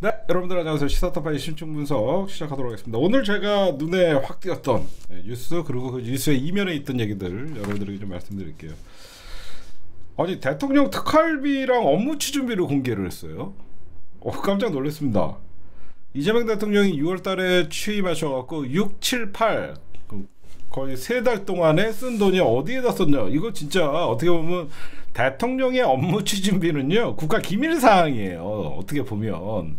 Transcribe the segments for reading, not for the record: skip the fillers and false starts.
네, 여러분들 안녕하세요. 시사타파의 신중 분석 시작하도록 하겠습니다. 오늘 제가 눈에 확 띄었던 뉴스, 그리고 그 뉴스의 이면에 있던 얘기들 여러분들에게 좀 말씀드릴게요. 아니, 대통령 특활비랑 업무 추진비를 공개를 했어요. 깜짝 놀랐습니다. 이재명 대통령이 6월 달에 취임하셔갖고 6, 7, 8 거의 3달 동안에 쓴 돈이 어디에다 썼냐. 이거 진짜 어떻게 보면 대통령의 업무 추진비는요, 국가 기밀 사항이에요. 어떻게 보면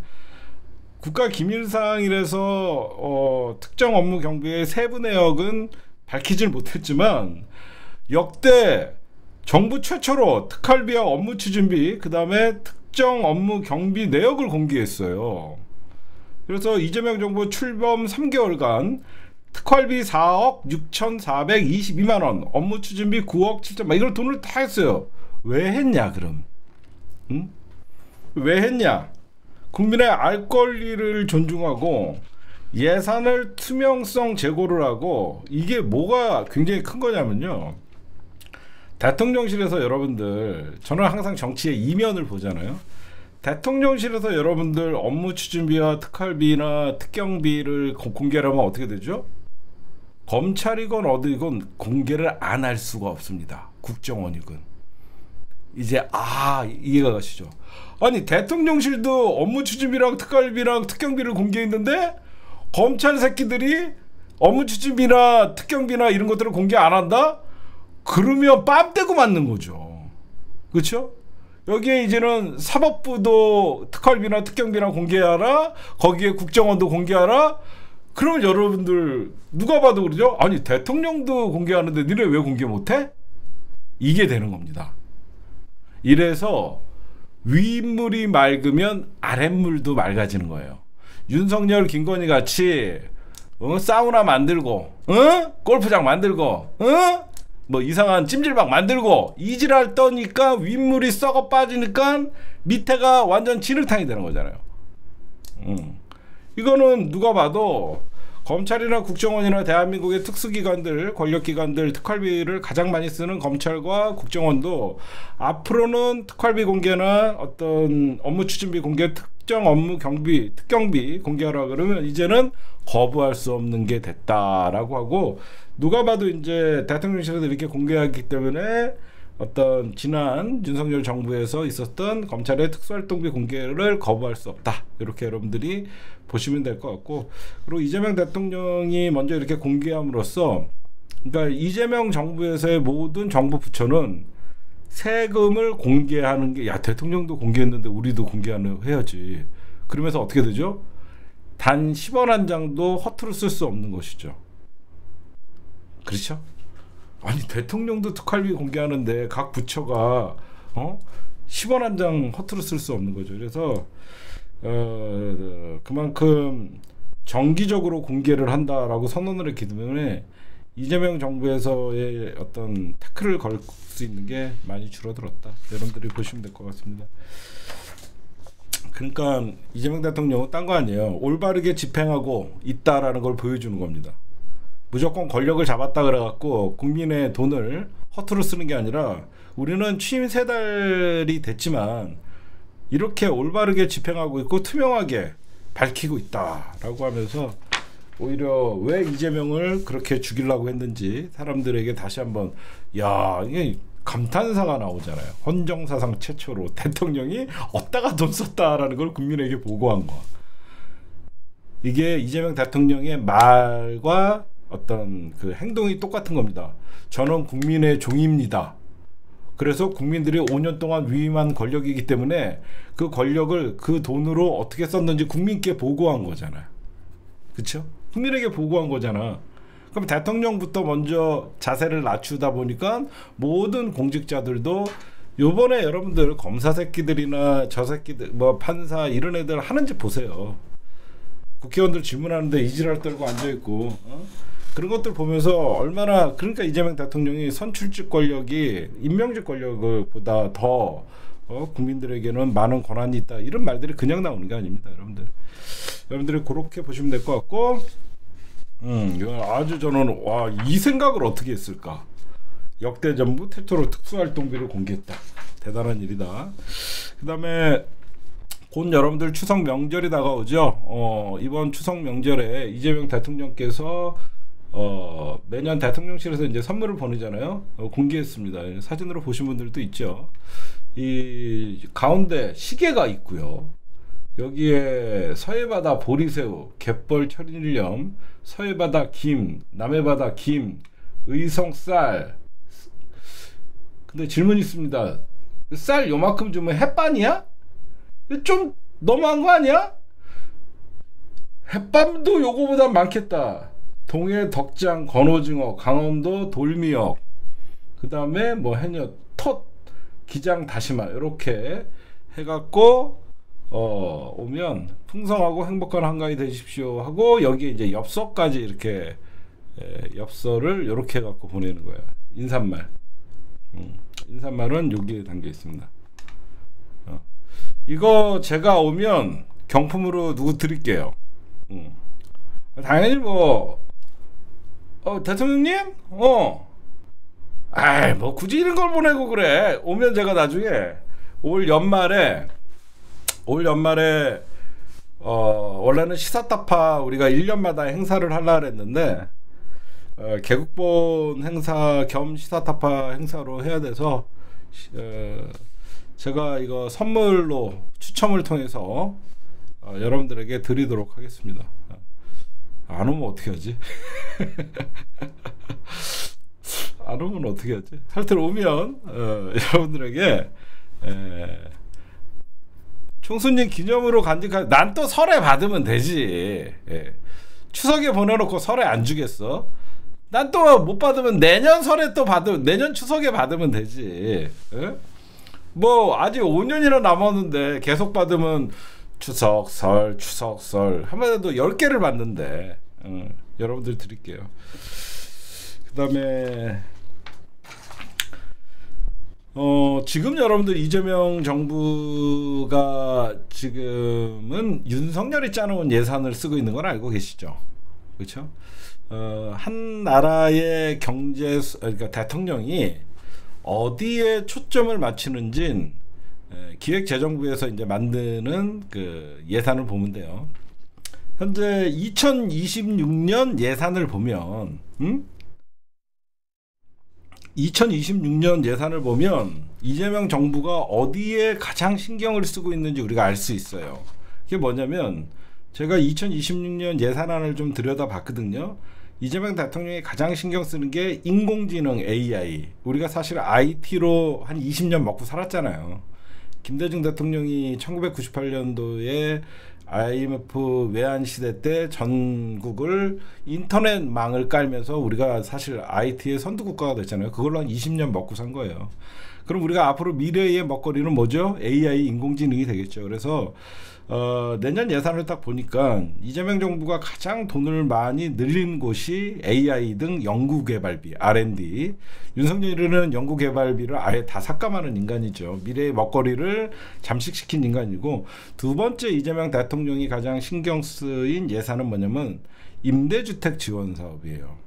국가 기밀 사항이라서 특정 업무 경비의 세부 내역은 밝히질 못했지만 역대 정부 최초로 특활비와 업무 추진비, 그 다음에 특정 업무 경비 내역을 공개했어요. 그래서 이재명 정부 출범 3개월간 특활비 4억 6,422만원, 업무 추진비 9억 7천, 이걸 돈을 다 했어요. 왜 했냐 그럼? 응? 왜 했냐? 국민의 알 권리를 존중하고 예산을 투명성 제고를 하고, 이게 뭐가 굉장히 큰 거냐면요, 대통령실에서 여러분들, 저는 항상 정치의 이면을 보잖아요. 대통령실에서 여러분들 업무 추진비와 특활비나 특경비를 공개를 하면 어떻게 되죠? 검찰이건 어디건 공개를 안 할 수가 없습니다. 국정원이건. 이제 이해가 가시죠? 아니, 대통령실도 업무 추진비랑 특활비랑 특경비를 공개했는데 검찰 새끼들이 업무 추진비나 특경비나 이런 것들을 공개 안 한다? 그러면 뺨 떼고 맞는 거죠. 그렇죠? 여기에 이제는 사법부도 특활비나 특경비나 공개하라, 거기에 국정원도 공개하라. 그러면 여러분들 누가 봐도 그러죠? 아니, 대통령도 공개하는데 니네 왜 공개 못해? 이게 되는 겁니다. 이래서 윗물이 맑으면 아랫물도 맑아지는 거예요. 윤석열, 김건희 같이 사우나 만들고, 골프장 만들고, 뭐 이상한 찜질방 만들고 이지랄 떠니까 윗물이 썩어 빠지니까 밑에가 완전 진흙탕이 되는 거잖아요. 이거는 누가 봐도 검찰이나 국정원이나 대한민국의 특수기관들, 권력기관들 특활비를 가장 많이 쓰는 검찰과 국정원도 앞으로는 특활비 공개나 어떤 업무 추진비 공개, 특정 업무 경비, 특경비 공개하라 그러면 이제는 거부할 수 없는 게 됐다라고 하고, 누가 봐도 이제 대통령실에서 이렇게 공개하기 때문에 어떤 지난 윤석열 정부에서 있었던 검찰의 특수활동비 공개를 거부할 수 없다, 이렇게 여러분들이 보시면 될 것 같고, 그리고 이재명 대통령이 먼저 이렇게 공개함으로써, 그러니까 이재명 정부에서의 모든 정부 부처는 세금을 공개하는 게, 야, 대통령도 공개했는데 우리도 해야지. 그러면서 어떻게 되죠? 단 10원 한 장도 허투루 쓸 수 없는 것이죠. 그렇죠? 아니, 대통령도 특활비 공개하는데 각 부처가 10원 한 장 허투루 쓸 수 없는 거죠. 그래서 그만큼 정기적으로 공개를 한다라고 선언을 했기 때문에 이재명 정부에서의 어떤 태클을 걸 수 있는 게 많이 줄어들었다, 여러분들이 보시면 될 것 같습니다. 그러니까 이재명 대통령은 딴 거 아니에요. 올바르게 집행하고 있다라는 걸 보여주는 겁니다. 무조건 권력을 잡았다 그래갖고 국민의 돈을 허투루 쓰는 게 아니라, 우리는 취임 3달이 됐지만 이렇게 올바르게 집행하고 있고 투명하게 밝히고 있다라고 하면서, 오히려 왜 이재명을 그렇게 죽이려고 했는지 사람들에게 다시 한번, 이게 감탄사가 나오잖아요. 헌정사상 최초로 대통령이 어디다가 돈 썼다라는 걸 국민에게 보고한 거. 이게 이재명 대통령의 말과 어떤 그 행동이 똑같은 겁니다. 저는 국민의 종입니다. 그래서 국민들이 5년 동안 위임한 권력이기 때문에 그 권력을 그 돈으로 어떻게 썼는지 국민께 보고한 거잖아요. 그렇죠? 국민에게 보고한 거잖아. 그럼 대통령부터 먼저 자세를 낮추다 보니까 모든 공직자들도, 요번에 여러분들 검사 새끼들이나 저 새끼들, 뭐 판사 이런 애들 하는지 보세요. 국회의원들 질문하는데 이지랄 떨고 앉아있고, 그런 것들 보면서 얼마나, 그러니까 이재명 대통령이 선출직 권력이 임명직 권력을 보다 더 국민들에게는 많은 권한이 있다, 이런 말들이 그냥 나오는 게 아닙니다. 여러분들이 그렇게 보시면 될 것 같고, 이건 아주 저는 이 생각을 어떻게 했을까. 역대 정부 최초로 특수활동비를 공개했다. 대단한 일이다. 그 다음에 곧 여러분들 추석 명절이 다가오죠. 이번 추석 명절에 이재명 대통령께서 매년 대통령실에서 이제 선물을 보내잖아요. 공개했습니다. 사진으로 보신 분들도 있죠. 이 가운데 시계가 있고요. 여기에 서해바다 보리새우, 갯벌 철인일염, 서해바다 김, 남해바다 김, 의성쌀. 근데 질문이 있습니다. 쌀 요만큼 주면 햇반이야? 좀 너무한 거 아니야? 햇반도 요거보다 많겠다. 동해 덕장 건오징어, 강원도 돌미역, 그 다음에 뭐 해녀 톳, 기장 다시마 이렇게 해갖고 오면 풍성하고 행복한 한가위 되십시오 하고 여기에 이제 엽서까지 이렇게 엽서를 이렇게 해갖고 보내는 거야. 인사말. 인사말은 여기에 담겨 있습니다. 이거 제가 오면 경품으로 누구 드릴게요. 당연히 뭐 대통령님? 아이 뭐 굳이 이런 걸 보내고 그래. 오면 제가 나중에 올 연말에 원래는 시사타파 우리가 1년마다 행사를 하려고 했는데 개국본 행사 겸 시사타파 행사로 해야 돼서 제가 이거 선물로 추첨을 통해서 여러분들에게 드리도록 하겠습니다. 안 오면 어떻게 하지? 안 오면 어떻게 하지? 하여튼 오면 여러분들에게 총수님 기념으로 간직할. 난 또 설에 받으면 되지. 추석에 보내놓고 설에 안 주겠어? 난 또 못 받으면 내년 설에 또 내년 추석에 받으면 되지. 뭐 아직 5년이나 남았는데 계속 받으면 추석 설 하면도 10개를 받는데 여러분들 드릴게요. 그 다음에 지금 여러분들 이재명 정부가 지금은 윤석열이 짜놓은 예산을 쓰고 있는 걸 알고 계시죠? 그렇죠? 한 나라의 그러니까 대통령이 어디에 초점을 맞추는진 기획재정부에서 이제 만드는 그 예산을 보면 돼요. 현재 2026년 예산을 보면 2026년 예산을 보면 이재명 정부가 어디에 가장 신경을 쓰고 있는지 우리가 알 수 있어요. 그게 뭐냐면 제가 2026년 예산안을 좀 들여다봤거든요. 이재명 대통령이 가장 신경 쓰는 게 인공지능 AI. 우리가 사실 IT로 한 20년 먹고 살았잖아요. 김대중 대통령이 1998년도에 IMF 외환 시대 때 전국을 인터넷망을 깔면서 우리가 사실 IT의 선두 국가가 됐잖아요. 그걸로 한 20년 먹고 산 거예요. 그럼 우리가 앞으로 미래의 먹거리는 뭐죠? AI 인공지능이 되겠죠. 그래서 내년 예산을 딱 보니까 이재명 정부가 가장 돈을 많이 늘린 곳이 AI 등 연구개발비, R&D. 윤석열은 연구개발비를 아예 다 삭감하는 인간이죠. 미래의 먹거리를 잠식시킨 인간이고, 두 번째 이재명 대통령이 가장 신경 쓰인 예산은 뭐냐면 임대주택 지원 사업이에요.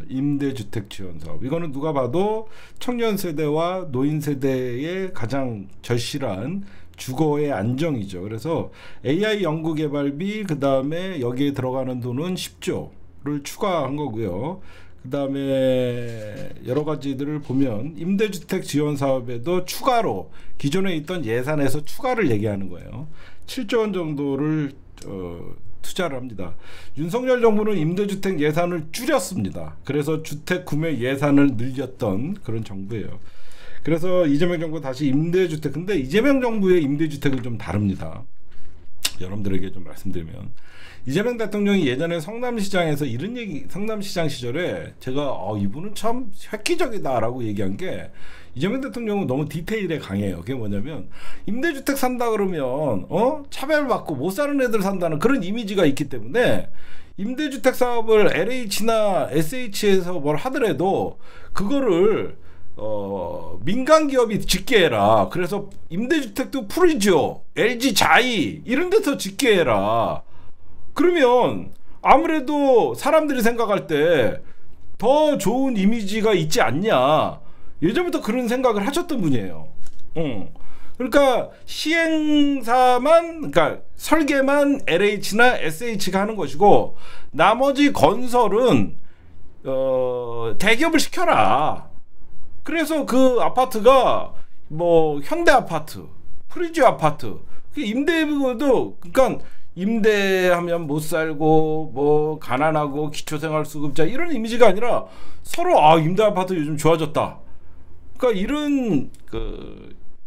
임대주택 지원 사업. 이거는 누가 봐도 청년 세대와 노인 세대의 가장 절실한 주거의 안정이죠. 그래서 AI 연구개발비, 그 다음에 여기에 들어가는 돈은 10조를 추가한 거고요. 그 다음에 여러 가지들을 보면 임대주택 지원 사업에도 추가로 기존에 있던 예산에서 추가를 얘기하는 거예요. 7조 원 정도를 투자를 합니다. 윤석열 정부는 임대주택 예산을 줄였습니다. 그래서 주택 구매 예산을 늘렸던 그런 정부예요. 그래서 이재명 정부 다시 임대주택. 근데 이재명 정부의 임대주택은 좀 다릅니다. 여러분들에게 좀 말씀드리면, 이재명 대통령이 예전에 성남시장에서 이런 얘기, 성남시장 시절에 제가 이분은 참 획기적이다라고 얘기한 게, 이재명 대통령은 너무 디테일에 강해요. 그게 뭐냐면 임대주택 산다 그러면 차별받고 못 사는 애들 산다는 그런 이미지가 있기 때문에 임대주택 사업을 LH나 SH에서 뭘 하더라도 그거를 민간 기업이 짓게 해라. 그래서 임대주택도 프리지오, LG 자이 이런 데서 짓게 해라. 그러면 아무래도 사람들이 생각할 때 더 좋은 이미지가 있지 않냐. 예전부터 그런 생각을 하셨던 분이에요. 그러니까 시행사만, 그러니까 설계만 LH나 SH가 하는 것이고 나머지 건설은 대기업을 시켜라. 그래서 그 아파트가 뭐 현대 아파트, 프리즈 아파트, 임대도, 그러니까 임대하면 못 살고 뭐 가난하고 기초생활수급자 이런 이미지가 아니라 서로 임대 아파트 요즘 좋아졌다. 그러니까 이런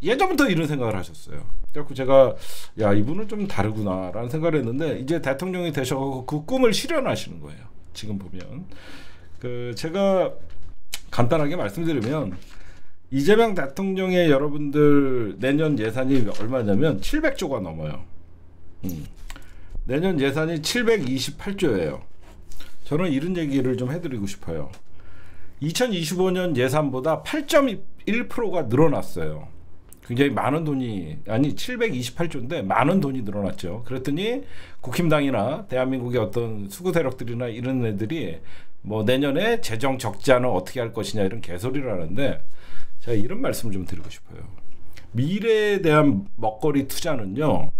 예전부터 이런 생각을 하셨어요. 그래서 제가 야, 이분은 좀 다르구나라는 생각을 했는데 이제 대통령이 되셔서 그 꿈을 실현하시는 거예요. 지금 보면 제가 간단하게 말씀드리면 이재명 대통령의 여러분들 내년 예산이 얼마냐면 700조가 넘어요. 내년 예산이 728조예요. 저는 이런 얘기를 좀 해드리고 싶어요. 2025년 예산보다 8.1%가 늘어났어요. 굉장히 많은 돈이, 아니 728조인데 많은 돈이 늘어났죠. 그랬더니 국힘당이나 대한민국의 어떤 수구 세력들이나 이런 애들이 뭐 내년에 재정 적자는 어떻게 할 것이냐 이런 개소리를 하는데 제가 이런 말씀을 좀 드리고 싶어요. 미래에 대한 먹거리 투자는요,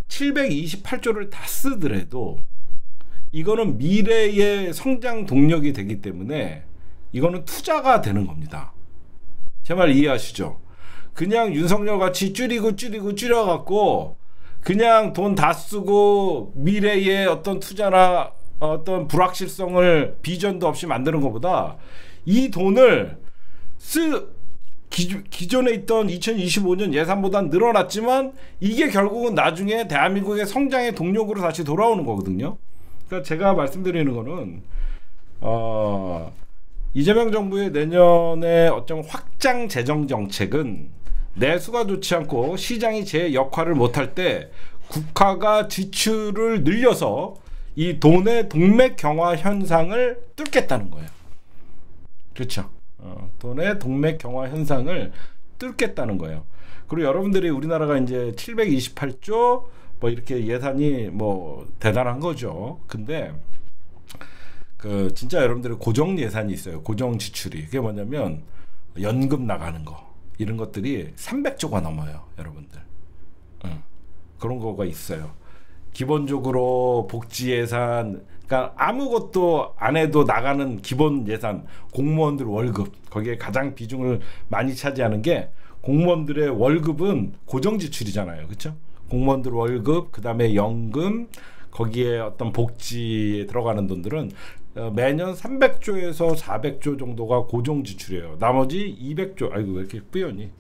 728조를 다 쓰더라도 이거는 미래의 성장 동력이 되기 때문에 이거는 투자가 되는 겁니다. 제 말 이해하시죠? 그냥 윤석열 같이 줄여갖고 그냥 돈 다 쓰고 미래의 어떤 투자나 어떤 불확실성을 비전도 없이 만드는 것보다 이 돈을 기존에 있던 2025년 예산보다는 늘어났지만 이게 결국은 나중에 대한민국의 성장의 동력으로 다시 돌아오는 거거든요. 그러니까 제가 말씀드리는 거는 이재명 정부의 내년에 어떤 확장 재정 정책은 내수가 좋지 않고 시장이 제 역할을 못할 때 국가가 지출을 늘려서 이 돈의 동맥 경화 현상을 뚫겠다는 거예요. 그렇죠. 돈의 동맥 경화 현상을 뚫겠다는 거예요. 그리고 여러분들이 우리나라가 이제 728조 뭐 이렇게 예산이 뭐 대단한 거죠. 근데 진짜 여러분들이 고정 예산이 있어요. 고정 지출이. 그게 뭐냐면 연금 나가는 거 이런 것들이 300조가 넘어요, 여러분들. 그런 거가 있어요. 기본적으로 복지 예산, 그러니까 아무것도 안 해도 나가는 기본 예산, 공무원들 월급, 거기에 가장 비중을 많이 차지하는 게 공무원들의 월급은 고정 지출이잖아요, 그렇죠? 공무원들 월급, 그 다음에 연금, 거기에 어떤 복지에 들어가는 돈들은 매년 300조에서 400조 정도가 고정 지출이에요. 나머지 200조, 아이고 왜 이렇게 뿌연이?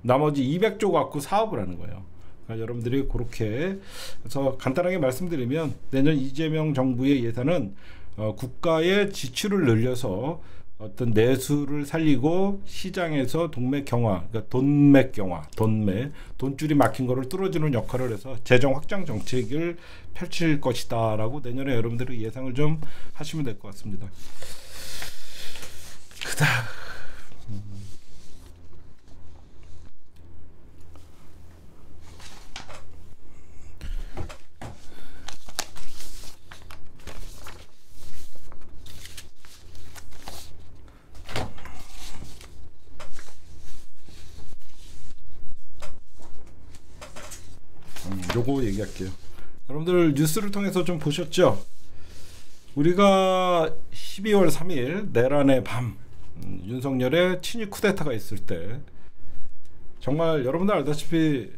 나머지 200조 갖고 사업을 하는 거예요. 그러니까 여러분들이 그렇게 해서 간단하게 말씀드리면 내년 이재명 정부의 예산은 국가의 지출을 늘려서 어떤 내수를 살리고 시장에서 동맥 경화, 그러니까 돈맥 경화, 돈줄이 막힌 거를 뚫어주는 역할을 해서 재정 확장 정책을 펼칠 것이다라고 내년에 여러분들이 예상을 좀 하시면 될 것 같습니다. 그다음 요거 얘기할게요. 여러분들 뉴스를 통해서 좀 보셨죠? 우리가 12월 3일 내란의 밤, 윤석열의 친위 쿠데타가 있을 때 정말 여러분들 알다시피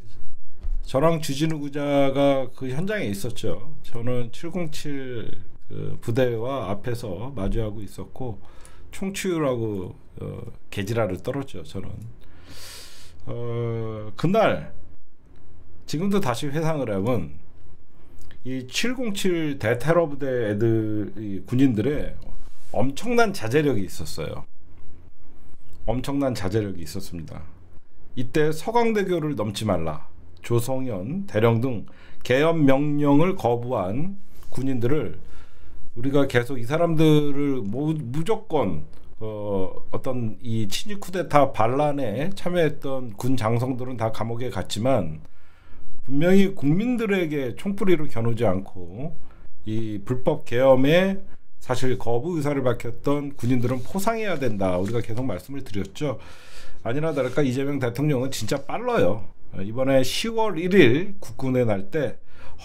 저랑 주진우 기자가 그 현장에 있었죠. 저는 707 그 부대와 앞에서 마주하고 있었고 총추율하고 개지랄을 떨었죠. 저는 그날 지금도 다시 회상을 하면 이 707 대테러 부대 애들, 군인들의 엄청난 자제력이 있었어요. 엄청난 자제력이 있었습니다. 이때 서강대교를 넘지 말라, 조성현, 대령 등 계엄 명령을 거부한 군인들을 우리가 계속 이 사람들을 무조건 어떤 이 친위 쿠데타 반란에 참여했던 군 장성들은 다 감옥에 갔지만 분명히 국민들에게 총뿌리로 겨누지 않고 이 불법 계엄에 사실 거부 의사를 밝혔던 군인들은 포상해야 된다. 우리가 계속 말씀을 드렸죠. 아니나 다를까 이재명 대통령은 진짜 빨라요. 이번에 10월 1일 국군에 날 때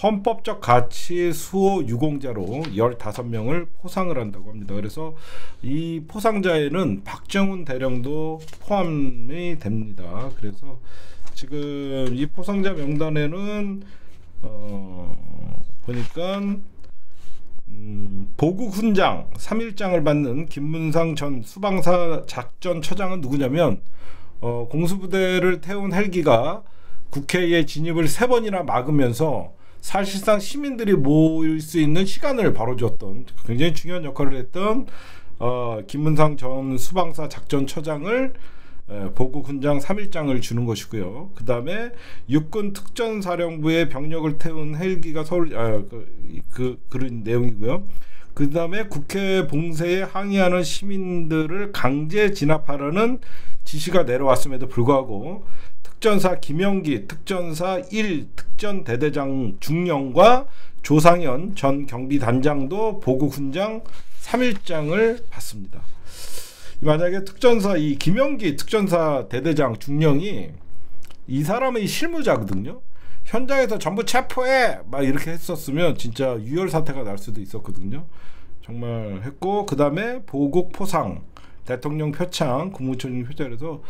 헌법적 가치 수호 유공자로 15명을 포상을 한다고 합니다. 그래서 이 포상자에는 박정훈 대령도 포함이 됩니다. 그래서 지금 이 포상자 명단에는 보니까 보국 훈장 3일장을 받는 김문상 전 수방사 작전처장은 누구냐면 공수부대를 태운 헬기가 국회에 진입을 3번이나 막으면서 사실상 시민들이 모일 수 있는 시간을 벌어줬던 굉장히 중요한 역할을 했던 김문상 전 수방사 작전처장을 보국 훈장 3일장을 주는 것이고요. 그 다음에 육군 특전사령부의 병력을 태운 헬기가 서울 그런 내용이고요. 그 다음에 국회 봉쇄에 항의하는 시민들을 강제 진압하라는 지시가 내려왔음에도 불구하고 특전사 김영기 특전사 1 특전대대장 중령과 조상현 전 경비단장도 보국 훈장 3일장을 받습니다. 만약에 특전사 이 김영기 특전사 대대장 중령이 이 사람의 실무자거든요. 현장에서 전부 체포해 막 이렇게 했었으면 진짜 유혈 사태가 날 수도 있었거든요. 정말 했고 그 다음에 보국 포상 대통령 표창 국무총리 표창에서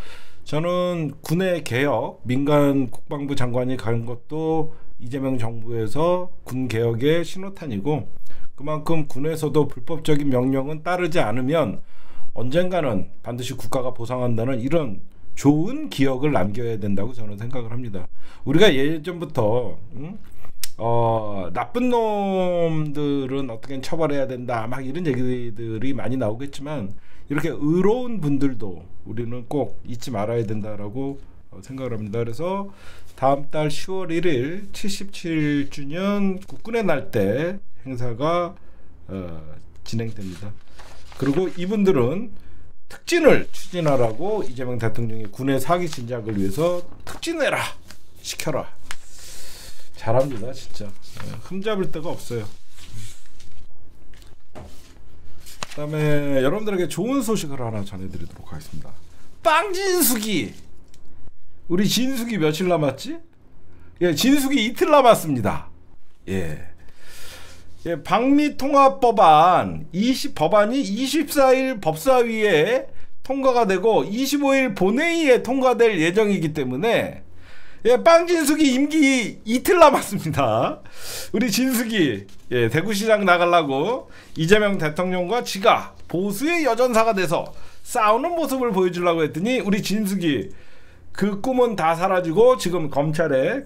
저는 군의 개혁 민간 국방부 장관이 간 것도 이재명 정부에서 군 개혁의 신호탄이고 그만큼 군에서도 불법적인 명령은 따르지 않으면 언젠가는 반드시 국가가 보상한다는 이런 좋은 기억을 남겨야 된다고 저는 생각을 합니다. 우리가 예전부터 나쁜 놈들은 어떻게 처벌해야 된다 막 이런 얘기들이 많이 나오겠지만 이렇게 의로운 분들도 우리는 꼭 잊지 말아야 된다라고 생각을 합니다. 그래서 다음 달 10월 1일 77주년 국군의 날 때 행사가 진행됩니다. 그리고 이분들은 특진을 추진하라고 이재명 대통령이 군의 사기 진작을 위해서 특진해라 시켜라 잘합니다. 진짜 흠잡을 데가 없어요. 그 다음에 여러분들에게 좋은 소식을 하나 전해드리도록 하겠습니다. 빵진숙이 우리 진숙이 며칠 남았지? 예, 진숙이 이틀 남았습니다. 예. 예, 방미통합법안 법안이 24일 법사위에 통과가 되고 25일 본회의에 통과될 예정이기 때문에 예, 빵진숙이 임기 이틀 남았습니다. 우리 진숙이 예, 대구시장 나가려고 이재명 대통령과 지가 보수의 여전사가 돼서 싸우는 모습을 보여주려고 했더니 우리 진숙이 그 꿈은 다 사라지고 지금 검찰에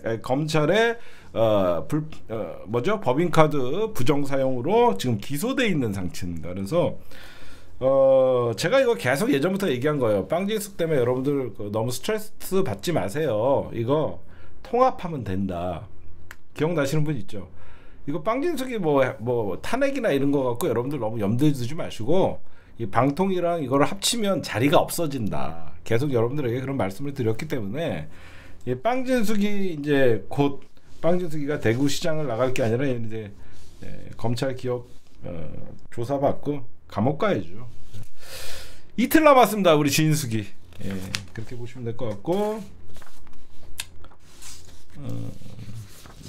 법인카드 부정사용으로 지금 기소돼 있는 상태입니다. 그래서 제가 이거 계속 예전부터 얘기한 거예요. 빵진숙 때문에 여러분들 너무 스트레스 받지 마세요. 이거 통합하면 된다. 기억나시는 분 있죠? 이거 빵진숙이 뭐 탄핵이나 이런 거 갖고 여러분들 너무 염두에 두지 마시고 이 방통이랑 이거를 합치면 자리가 없어진다. 계속 여러분들에게 그런 말씀을 드렸기 때문에 이 빵진숙이 이제 곧 빵진숙이가 대구시장을 나갈 게 아니라 이제 검찰 기업 조사받고 감옥 가야죠. 이틀 남았습니다. 우리 진숙이. 예, 그렇게 보시면 될 것 같고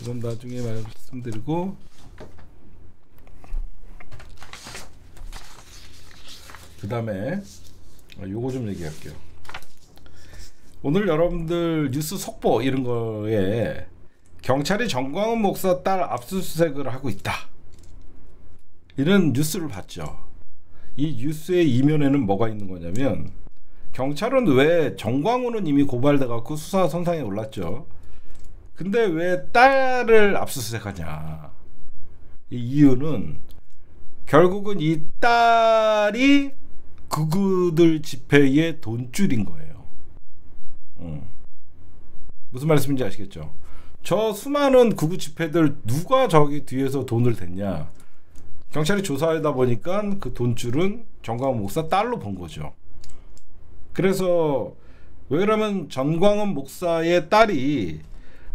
이건 나중에 말씀드리고 그 다음에 요거 좀 얘기할게요. 오늘 여러분들 뉴스 속보 이런 거에 경찰이 정광훈 목사 딸 압수수색을 하고 있다 이런 뉴스를 봤죠. 이 뉴스의 이면에는 뭐가 있는 거냐면 경찰은 왜 정광훈은 이미 고발돼 갖고 수사 선상에 올랐죠. 근데 왜 딸을 압수수색하냐. 이 이유는 결국은 이 딸이 극우들 집회의 돈줄인 거예요. 무슨 말씀인지 아시겠죠? 저 수많은 극우 집회들 누가 저기 뒤에서 돈을 댔냐. 경찰이 조사하다 보니까 그 돈줄은 정광훈 목사 딸로 본 거죠. 그래서 왜 그러면 정광훈 목사의 딸이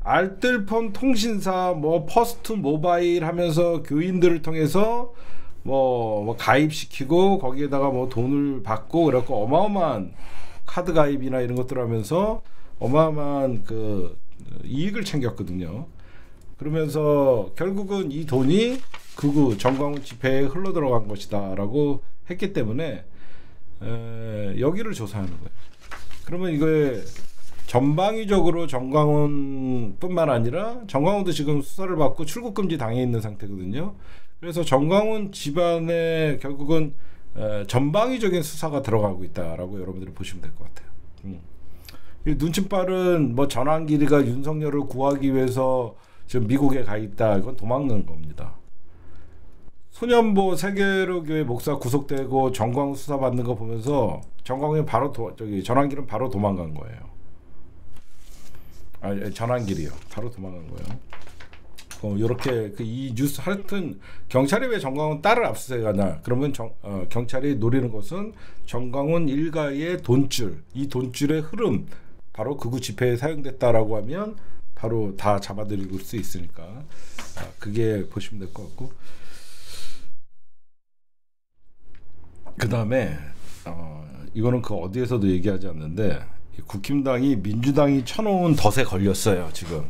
알뜰폰 통신사 뭐 퍼스트 모바일 하면서 교인들을 통해서 뭐 가입시키고 거기에다가 뭐 돈을 받고 그래갖고 어마어마한 카드 가입이나 이런 것들 하면서 어마어마한 그 이익을 챙겼거든요. 그러면서 결국은 이 돈이 극우 정광훈 집회에 흘러 들어간 것이다라고 했기 때문에 여기를 조사하는 거예요. 그러면 이거에 전방위적으로 정광훈뿐만 아니라 정광훈도 지금 수사를 받고 출국 금지 당해 있는 상태거든요. 그래서 정광훈 집안에 결국은 전방위적인 수사가 들어가고 있다라고 여러분들이 보시면 될 것 같아요. 이 눈치 빠른 뭐 전환길이가 윤석열을 구하기 위해서 지금 미국에 가 있다. 이건 도망간 겁니다. 소년보 세계로교회 목사 구속되고 정광훈 수사 받는 거 보면서 정광훈이 바로 전환길은 바로 도망간 거예요. 전환길이요. 바로 도망간 거예요. 이렇게 이 뉴스 하여튼 경찰이 왜 정광훈 딸을 압수수색하냐? 그러면 경찰이 노리는 것은 정광훈 일가의 돈줄, 이 돈줄의 흐름, 바로 극우 집회에 사용됐다라고 하면 바로 다 잡아들일 수 있으니까 그게 보시면 될 것 같고. 그 다음에 이거는 그 어디에서도 얘기하지 않는데 국힘당이 민주당이 쳐놓은 덫에 걸렸어요 지금.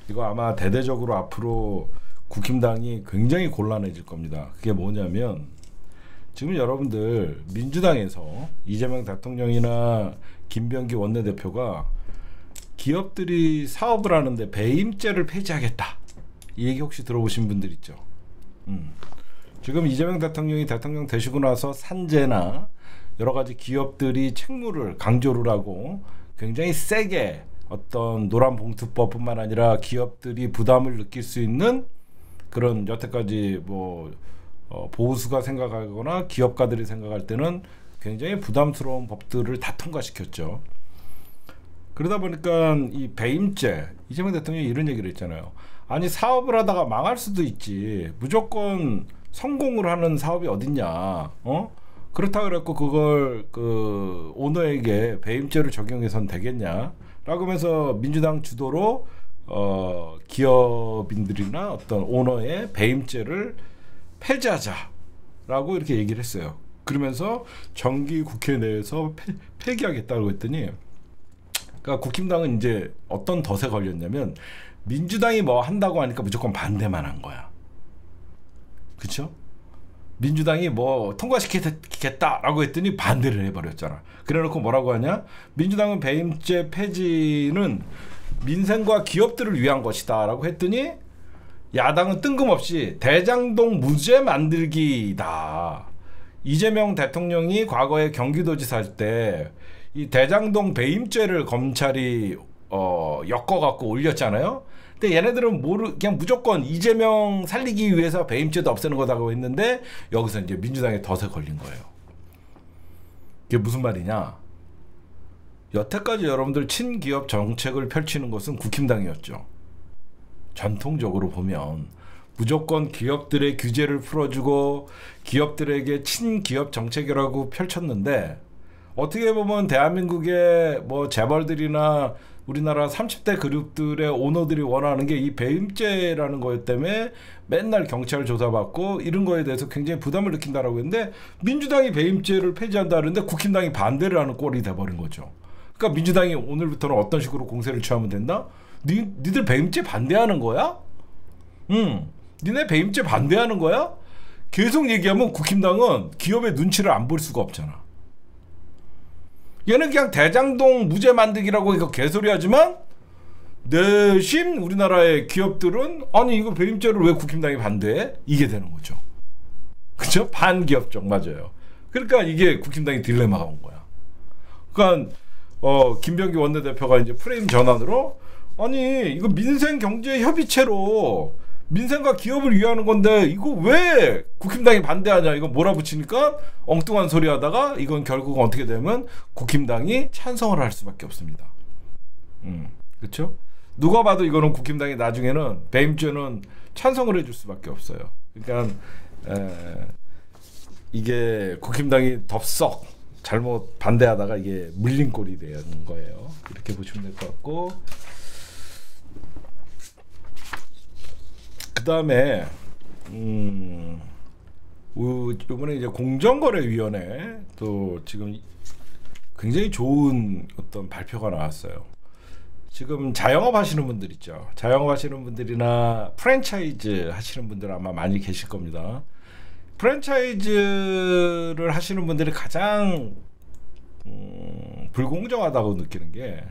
이거 아마 대대적으로 앞으로 국힘당이 굉장히 곤란해질 겁니다. 그게 뭐냐면 지금 여러분들 민주당에서 이재명 대통령이나 김병기 원내대표가 기업들이 사업을 하는데 배임죄를 폐지하겠다, 이 얘기 혹시 들어보신 분들 있죠? 지금 이재명 대통령이 대통령 되시고 나서 산재나 여러 가지 기업들이 책무를 강조를 하고 굉장히 세게 어떤 노란봉투법뿐만 아니라 기업들이 부담을 느낄 수 있는 그런 여태까지 뭐 보수가 생각하거나 기업가들이 생각할 때는 굉장히 부담스러운 법들을 다 통과시켰죠. 그러다 보니까 이 배임죄, 이재명 대통령이 이런 얘기를 했잖아요. 아니 사업을 하다가 망할 수도 있지, 무조건 성공을 하는 사업이 어딨냐, 그렇다 그랬고 그걸 그 오너에게 배임죄를 적용해서는 되겠냐 라고 하면서 민주당 주도로 기업인들이나 어떤 오너의 배임죄를 폐지하자라고 이렇게 얘기를 했어요. 그러면서 정기 국회 내에서 폐기하겠다고 했더니, 그러니까 국힘당은 이제 어떤 덫에 걸렸냐면 민주당이 뭐 한다고 하니까 무조건 반대만 한 거야. 그렇죠? 민주당이 뭐 통과시키겠다라고 했더니 반대를 해버렸잖아. 그래놓고 뭐라고 하냐? 민주당은 배임죄 폐지는 민생과 기업들을 위한 것이다라고 했더니 야당은 뜬금없이 대장동 무죄 만들기다. 이재명 대통령이 과거에 경기도지사 할 때 이 대장동 배임죄를 검찰이 엮어갖고 올렸잖아요. 근데 얘네들은 그냥 무조건 이재명 살리기 위해서 배임죄도 없애는 거다고 했는데 여기서 이제 민주당의 덫에 걸린 거예요. 이게 무슨 말이냐? 여태까지 여러분들 친기업 정책을 펼치는 것은 국힘당이었죠. 전통적으로 보면 무조건 기업들의 규제를 풀어주고 기업들에게 친기업 정책이라고 펼쳤는데, 어떻게 보면 대한민국의 뭐 재벌들이나 우리나라 30대 그룹들의 오너들이 원하는 게 이 배임죄라는 것 때문에 맨날 경찰 조사받고 이런 거에 대해서 굉장히 부담을 느낀다라고 했는데, 민주당이 배임죄를 폐지한다는데 국힘당이 반대를 하는 꼴이 돼버린 거죠. 그러니까 민주당이 오늘부터는 어떤 식으로 공세를 취하면 된다? 니들 배임죄 반대하는 거야? 니네 배임죄 반대하는 거야? 계속 얘기하면 국힘당은 기업의 눈치를 안 볼 수가 없잖아. 얘는 그냥 대장동 무죄 만들기라고 이거 개소리 하지만 내심 우리나라의 기업들은 아니 이거 배임죄를 왜 국힘당이 반대해? 이게 되는 거죠. 그죠? 반기업적, 맞아요. 그러니까 이게 국힘당의 딜레마가 온 거야. 그러니까 김병기 원내대표가 이제 프레임 전환으로 아니 이거 민생경제협의체로 민생과 기업을 위하는 건데 이거 왜 국힘당이 반대하냐, 이거 몰아붙이니까 엉뚱한 소리 하다가 이건 결국 어떻게 되면 국힘당이 찬성을 할 수밖에 없습니다. 그렇죠? 누가 봐도 이거는 국힘당이 나중에는 배임죄는 찬성을 해줄 수밖에 없어요. 그러니까 이게 국힘당이 덥석 잘못 반대하다가 이게 물린 꼴이 되는 거예요. 이렇게 보시면 될 것 같고, 그 다음에 이번에 이제 공정거래위원회 또 지금 굉장히 좋은 어떤 발표가 나왔어요. 지금 자영업 하시는 분들 있죠. 자영업 하시는 분들이나 프랜차이즈 하시는 분들 아마 많이 계실 겁니다. 프랜차이즈를 하시는 분들이 가장 불공정하다고 느끼는 게,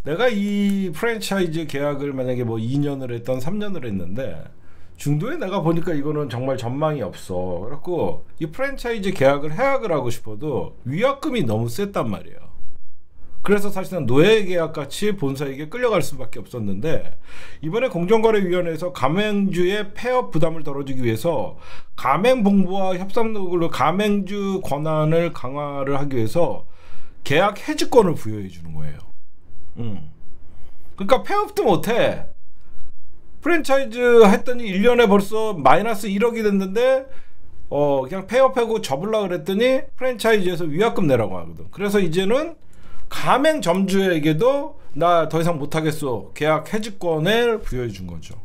내가 이 프랜차이즈 계약을 만약에 뭐 2년을 했던 3년을 했는데 중도에 내가 보니까 이거는 정말 전망이 없어. 그래갖고 이 프랜차이즈 계약을 해약을 하고 싶어도 위약금이 너무 셌단 말이에요. 그래서 사실은 노예 계약 같이 본사에게 끌려갈 수밖에 없었는데, 이번에 공정거래위원회에서 가맹주의 폐업 부담을 덜어주기 위해서 가맹본부와 협상력으로 가맹주 권한을 강화를 하기 위해서 계약 해지권을 부여해 주는 거예요. 그러니까 폐업도 못해. 프랜차이즈 했더니 1년에 벌써 마이너스 1억이 됐는데 그냥 폐업하고 접으려고 그랬더니 프랜차이즈에서 위약금 내라고 하거든. 그래서 이제는 가맹점주에게도 나 더 이상 못하겠어, 계약 해지권을 부여해 준 거죠.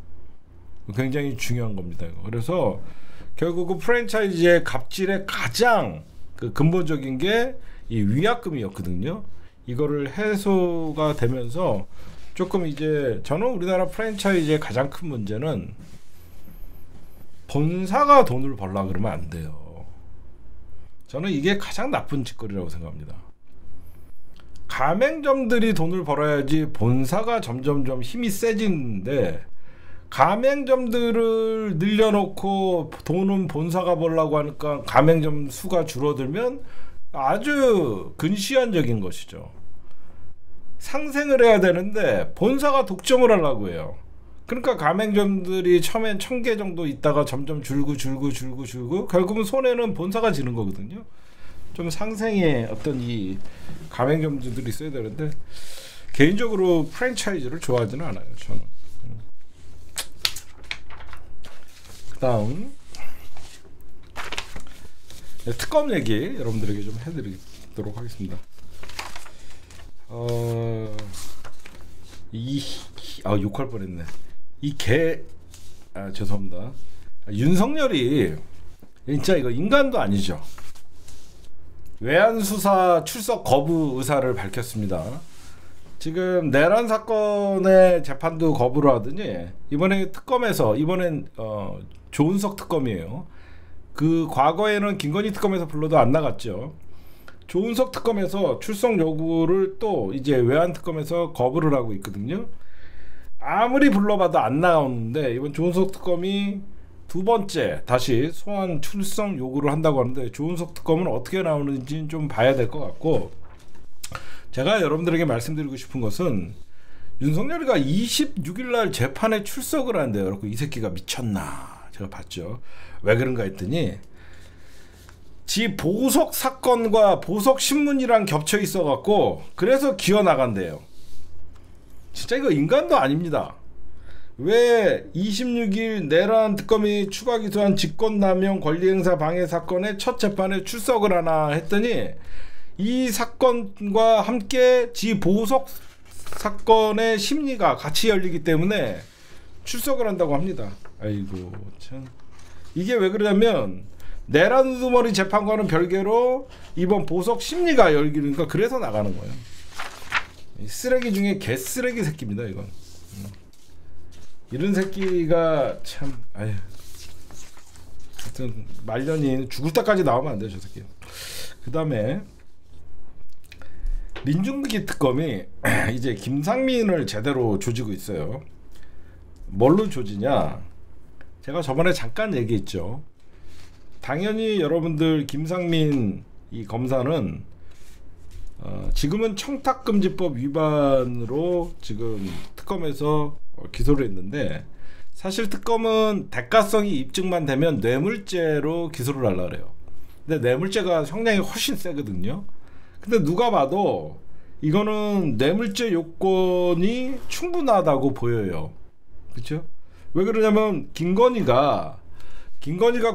굉장히 중요한 겁니다, 이거. 그래서 결국 그 프랜차이즈의 갑질의 가장 그 근본적인 게 이 위약금이었거든요. 이거를 해소가 되면서 조금 이제, 저는 우리나라 프랜차이즈의 가장 큰 문제는 본사가 돈을 벌라 그러면 안 돼요. 저는 이게 가장 나쁜 짓거리라고 생각합니다. 가맹점들이 돈을 벌어야지 본사가 점점점 힘이 세지는데, 가맹점들을 늘려놓고 돈은 본사가 벌라고 하니까 가맹점 수가 줄어들면 아주 근시안적인 것이죠. 상생을 해야 되는데 본사가 독점을 하려고 해요. 그러니까 가맹점들이 처음엔 1000개 정도 있다가 점점 줄고 결국은 손해는 본사가 지는 거거든요. 좀 상생의 어떤 이 가맹점들이 있어야 되는데, 개인적으로 프랜차이즈를 좋아하지는 않아요, 저는. 그 다음 특검 얘기 여러분들에게 좀 해드리도록 하겠습니다. 욕할 뻔했네. 죄송합니다. 윤석열이 진짜 이거 인간도 아니죠. 외환수사 출석 거부 의사를 밝혔습니다. 지금 내란 사건의 재판도 거부를 하더니 이번에 특검에서, 이번엔 조은석 특검이에요. 그 과거에는 김건희 특검에서 불러도 안 나갔죠. 조은석 특검에서 출석 요구를 또 이제 외환 특검에서 거부를 하고 있거든요. 아무리 불러봐도 안 나오는데 이번 조은석 특검이 두 번째 다시 소환 출석 요구를 한다고 하는데, 조은석 특검은 어떻게 나오는지는 좀 봐야 될 것 같고, 제가 여러분들에게 말씀드리고 싶은 것은 윤석열이가 26일 날 재판에 출석을 한대요. 그래서 이 새끼가 미쳤나, 제가 봤죠. 왜 그런가 했더니 지 보석 사건과 보석 신문이랑 겹쳐 있어 갖고 그래서 기어 나간대요. 진짜 이거 인간도 아닙니다. 왜 26일 내란 특검이 추가 기소한 직권남용 권리행사 방해 사건의 첫 재판에 출석을 하나 했더니, 이 사건과 함께 지 보석 사건의 심리가 같이 열리기 때문에 출석을 한다고 합니다. 아이고 참, 이게 왜 그러냐면 내란 우두머리 재판과는 별개로 이번 보석 심리가 열리니까 그래서 나가는 거예요. 쓰레기 중에 개쓰레기 새끼입니다, 이건. 이런 새끼가 참, 아유, 하여튼 말년이 죽을 때까지 나오면 안 돼요, 저 새끼. 그 다음에 민중기 특검이 이제 김상민을 제대로 조지고 있어요. 뭘로 조지냐? 제가 저번에 잠깐 얘기했죠. 당연히 여러분들 김상민 이 검사는 지금은 청탁금지법 위반으로 지금 특검에서 기소를 했는데, 사실 특검은 대가성이 입증만 되면 뇌물죄로 기소를 하려고 그래요. 근데 뇌물죄가 형량이 훨씬 세거든요. 근데 누가 봐도 이거는 뇌물죄 요건이 충분하다고 보여요. 그렇죠? 왜 그러냐면 김건희가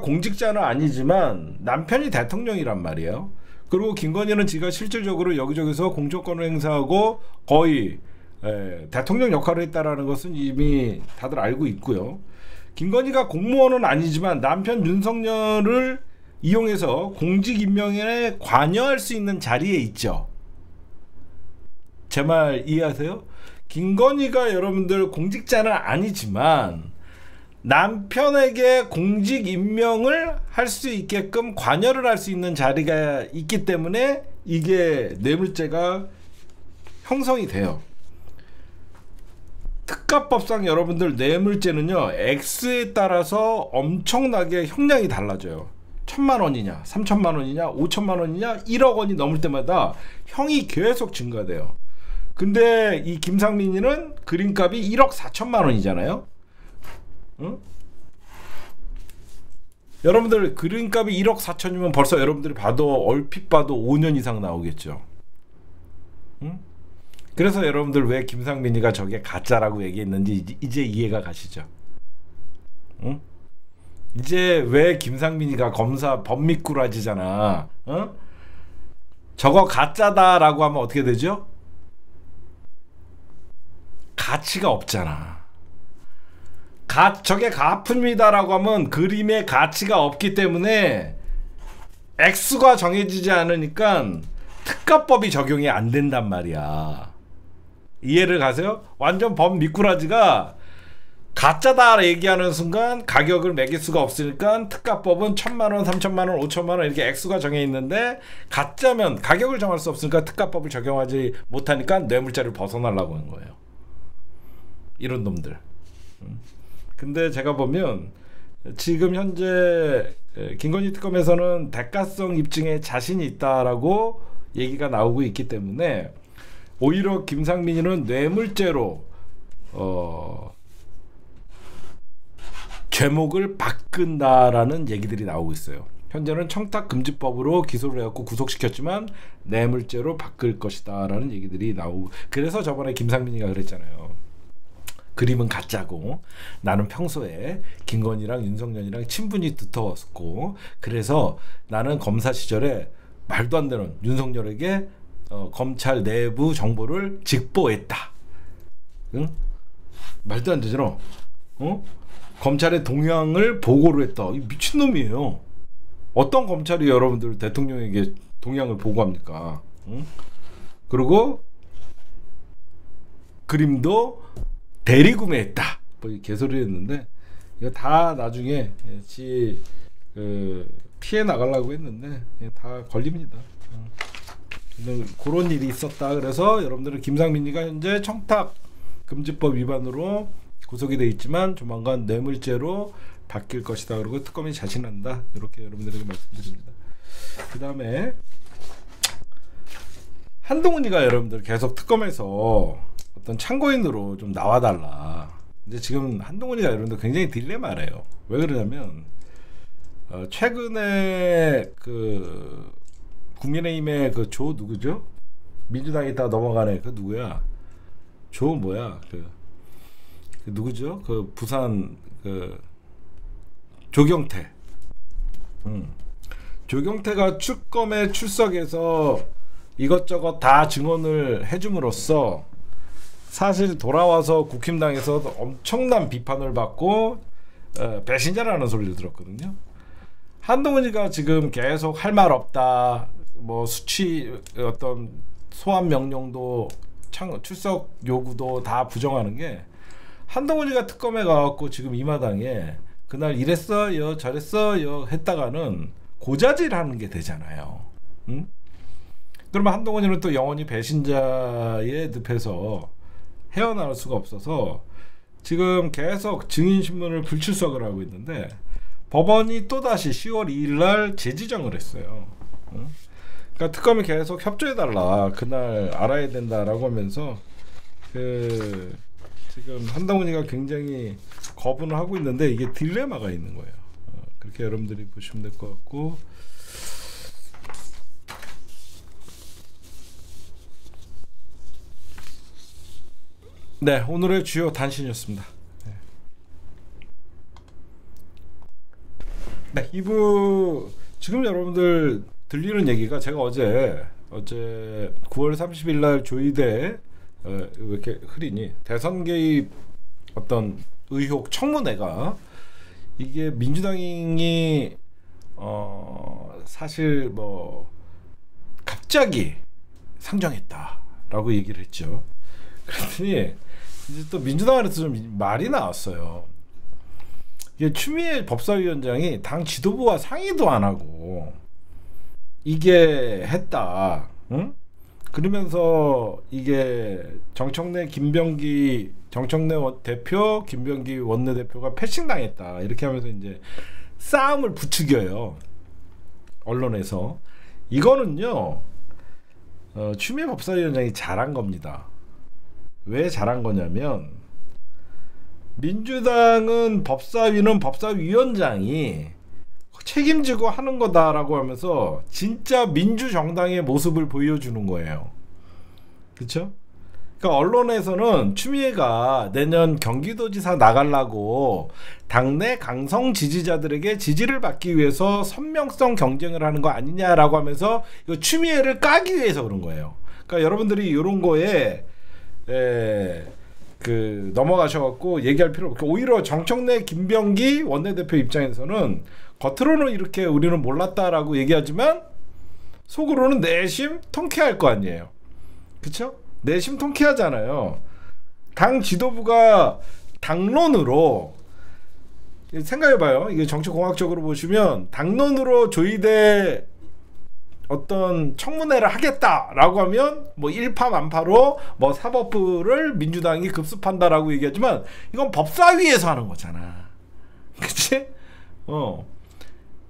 공직자는 아니지만 남편이 대통령이란 말이에요. 그리고 김건희는 지가 실질적으로 여기저기서 공천권을 행사하고 거의 대통령 역할을 했다라는 것은 이미 다들 알고 있고요. 김건희가 공무원은 아니지만 남편 윤석열을 이용해서 공직 임명에 관여할 수 있는 자리에 있죠. 제 말 이해하세요? 김건희가 여러분들 공직자는 아니지만 남편에게 공직 임명을 할 수 있게끔 관여를 할 수 있는 자리가 있기 때문에 이게 뇌물죄가 형성이 돼요. 특가법상 여러분들 뇌물죄는요, 액수에 따라서 엄청나게 형량이 달라져요. 1,000만 원이냐, 3,000만 원이냐, 5,000만 원이냐, 1억 원이 넘을 때마다 형이 계속 증가돼요. 근데 이 김상민이는 그림값이 1억 4천만 원이잖아요. 응? 여러분들 그림값이 1억 4천이면 벌써 여러분들이 봐도 얼핏 봐도 5년 이상 나오겠죠. 응? 그래서 여러분들 왜 김상민이가 저게 가짜라고 얘기했는지 이제 이해가 가시죠. 응? 이제 왜 김상민이가 검사 범미꾸라지잖아. 어? 저거 가짜다라고 하면 어떻게 되죠? 가치가 없잖아. 저게 가품이다라고 하면 그림의 가치가 없기 때문에 액수가 정해지지 않으니까 특가법이 적용이 안 된단 말이야. 이해를 가세요? 완전 범미꾸라지가 가짜다 얘기하는 순간 가격을 매길 수가 없으니까 특가법은 1,000만 원, 3,000만 원, 5,000만 원 이렇게 액수가 정해 있는데 가짜면 가격을 정할 수 없으니까 특가법을 적용하지 못하니까 뇌물죄를 벗어나려고 하는 거예요. 이런 놈들. 근데 제가 보면 지금 현재 김건희 특검에서는 대가성 입증에 자신이 있다라고 얘기가 나오고 있기 때문에 오히려 김상민이는 뇌물죄로 죄목을 바꾼다라는 얘기들이 나오고 있어요. 현재는 청탁금지법으로 기소를 해갖고 구속시켰지만 뇌물죄로 바꿀 것이다라는 얘기들이 나오고, 그래서 저번에 김상민이가 그랬잖아요. 그림은 가짜고 나는 평소에 김건희랑 윤석열이랑 친분이 두터웠고 그래서 나는 검사 시절에 말도 안 되는 윤석열에게 검찰 내부 정보를 직보했다. 응? 말도 안 되잖아. 어? 검찰의 동향을 보고를 했다. 이 미친놈이에요. 어떤 검찰이 여러분들 대통령에게 동향을 보고합니까? 응? 그리고 그림도 대리구매했다. 뭐 개소리 했는데 이거 다 나중에 피해 나가려고 했는데 다 걸립니다. 그런 일이 있었다. 그래서 여러분들은 김상민이가 현재 청탁금지법 위반으로 구속이 돼 있지만 조만간 뇌물죄로 바뀔 것이다. 그리고 특검이 자신한다. 이렇게 여러분들에게 말씀드립니다. 그 다음에 한동훈이가 여러분들 계속 특검에서 어떤 참고인으로 좀 나와달라. 근데 지금 한동훈이가 여러분들 굉장히 딜레마래요. 왜 그러냐면 최근에 그 국민의힘의 그 조 누구죠? 민주당에 있다가 넘어가네. 그 누구야? 조 뭐야? 그 누구죠? 그 부산 그 조경태. 조경태가 특검에 출석해서 이것저것 다 증언을 해줌으로써 사실 돌아와서 국힘당에서 엄청난 비판을 받고 배신자라는 소리를 들었거든요. 한동훈이가 지금 계속 할 말 없다, 뭐 수치 어떤 소환 명령도 출석 요구도 다 부정하는 게, 한동훈이가 특검에 가갖고 지금 이 마당에 그날 이랬어요 저랬어요 했다가는 고자질하는 게 되잖아요. 응? 그러면 한동훈이는 또 영원히 배신자의 늪에서 헤어나올 수가 없어서 지금 계속 증인신문을 불출석을 하고 있는데 법원이 또다시 10월 2일 날 재지정을 했어요. 응? 그러니까 특검이 계속 협조해달라, 그날 알아야 된다라고 하면서 지금 한동훈이가 굉장히 거부를 하고 있는데 이게 딜레마가 있는 거예요. 그렇게 여러분들이 보시면 될 것 같고, 네, 오늘의 주요 단신이었습니다. 네, 2부 지금 여러분들 들리는 얘기가, 제가 어제 9월 30일 날 조의대 왜 이렇게 흐리니 대선 개입 어떤 의혹 청문회가 이게 민주당이 사실 뭐 갑자기 상정했다라고 얘기를 했죠. 그랬더니 이제 또 민주당에서 좀 말이 나왔어요. 이게 추미애 법사위원장이 당 지도부와 상의도 안 하고 이게 했다. 응? 그러면서 이게 정청래 대표, 김병기 원내대표가 패싱당했다. 이렇게 하면서 이제 싸움을 부추겨요. 언론에서. 이거는요. 추미애 법사위원장이 잘한 겁니다. 왜 잘한 거냐면 민주당은 법사위는 법사위원장이 책임지고 하는 거다라고 하면서 진짜 민주정당의 모습을 보여주는 거예요. 그렇죠? 그러니까 언론에서는 추미애가 내년 경기도지사 나가려고 당내 강성 지지자들에게 지지를 받기 위해서 선명성 경쟁을 하는 거 아니냐라고 하면서 이거 추미애를 까기 위해서 그런 거예요. 그러니까 여러분들이 이런 거에 넘어가셔갖고 얘기할 필요 없고, 오히려 정청래 김병기 원내대표 입장에서는 겉으로는 이렇게 우리는 몰랐다라고 얘기하지만 속으로는 내심 통쾌할 거 아니에요. 그쵸? 내심 통쾌하잖아요. 당 지도부가 당론으로 생각해봐요. 이게 정치공학적으로 보시면 당론으로 조이대 어떤 청문회를 하겠다라고 하면 뭐 일파만파로 뭐 사법부를 민주당이 급습한다라고 얘기하지만 이건 법사위에서 하는 거잖아. 그치?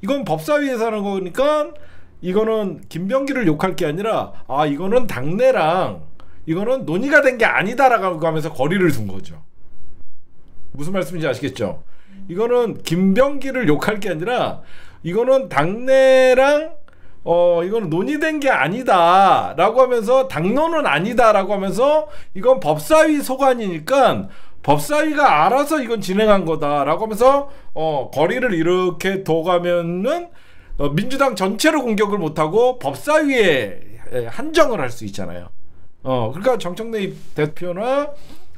이건 법사위에서 하는 거니까 이거는 김병기를 욕할 게 아니라 이거는 당내랑 이거는 논의가 된 게 아니다라고 하면서 거리를 둔 거죠. 무슨 말씀인지 아시겠죠? 이거는 김병기를 욕할 게 아니라 이거는 당내랑 이거는 논의된 게 아니다 라고 하면서, 당론은 아니다 라고 하면서 이건 법사위 소관이니까 법사위가 알아서 이건 진행한 거다 라고 하면서 거리를 이렇게 둬가면은 민주당 전체로 공격을 못하고 법사위에 한정을 할 수 있잖아요. 그러니까 정청래 대표나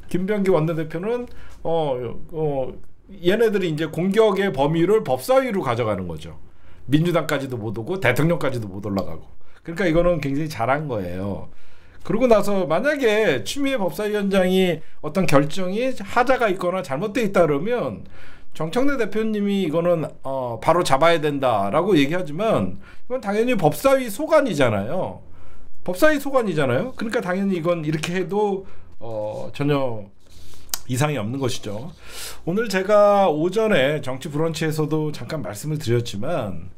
김병기 원내대표는 얘네들이 이제 공격의 범위를 법사위로 가져가는 거죠. 민주당까지도 못 오고 대통령까지도 못 올라가고. 그러니까 이거는 굉장히 잘한 거예요. 그러고 나서 만약에 추미애 법사위원장이 어떤 결정이 하자가 있거나 잘못되어 있다 그러면 정청래 대표님이 이거는 바로 잡아야 된다라고 얘기하지만 이건 당연히 법사위 소관이잖아요. 법사위 소관이잖아요. 그러니까 당연히 이건 이렇게 해도 전혀 이상이 없는 것이죠. 오늘 제가 오전에 정치 브런치에서도 잠깐 말씀을 드렸지만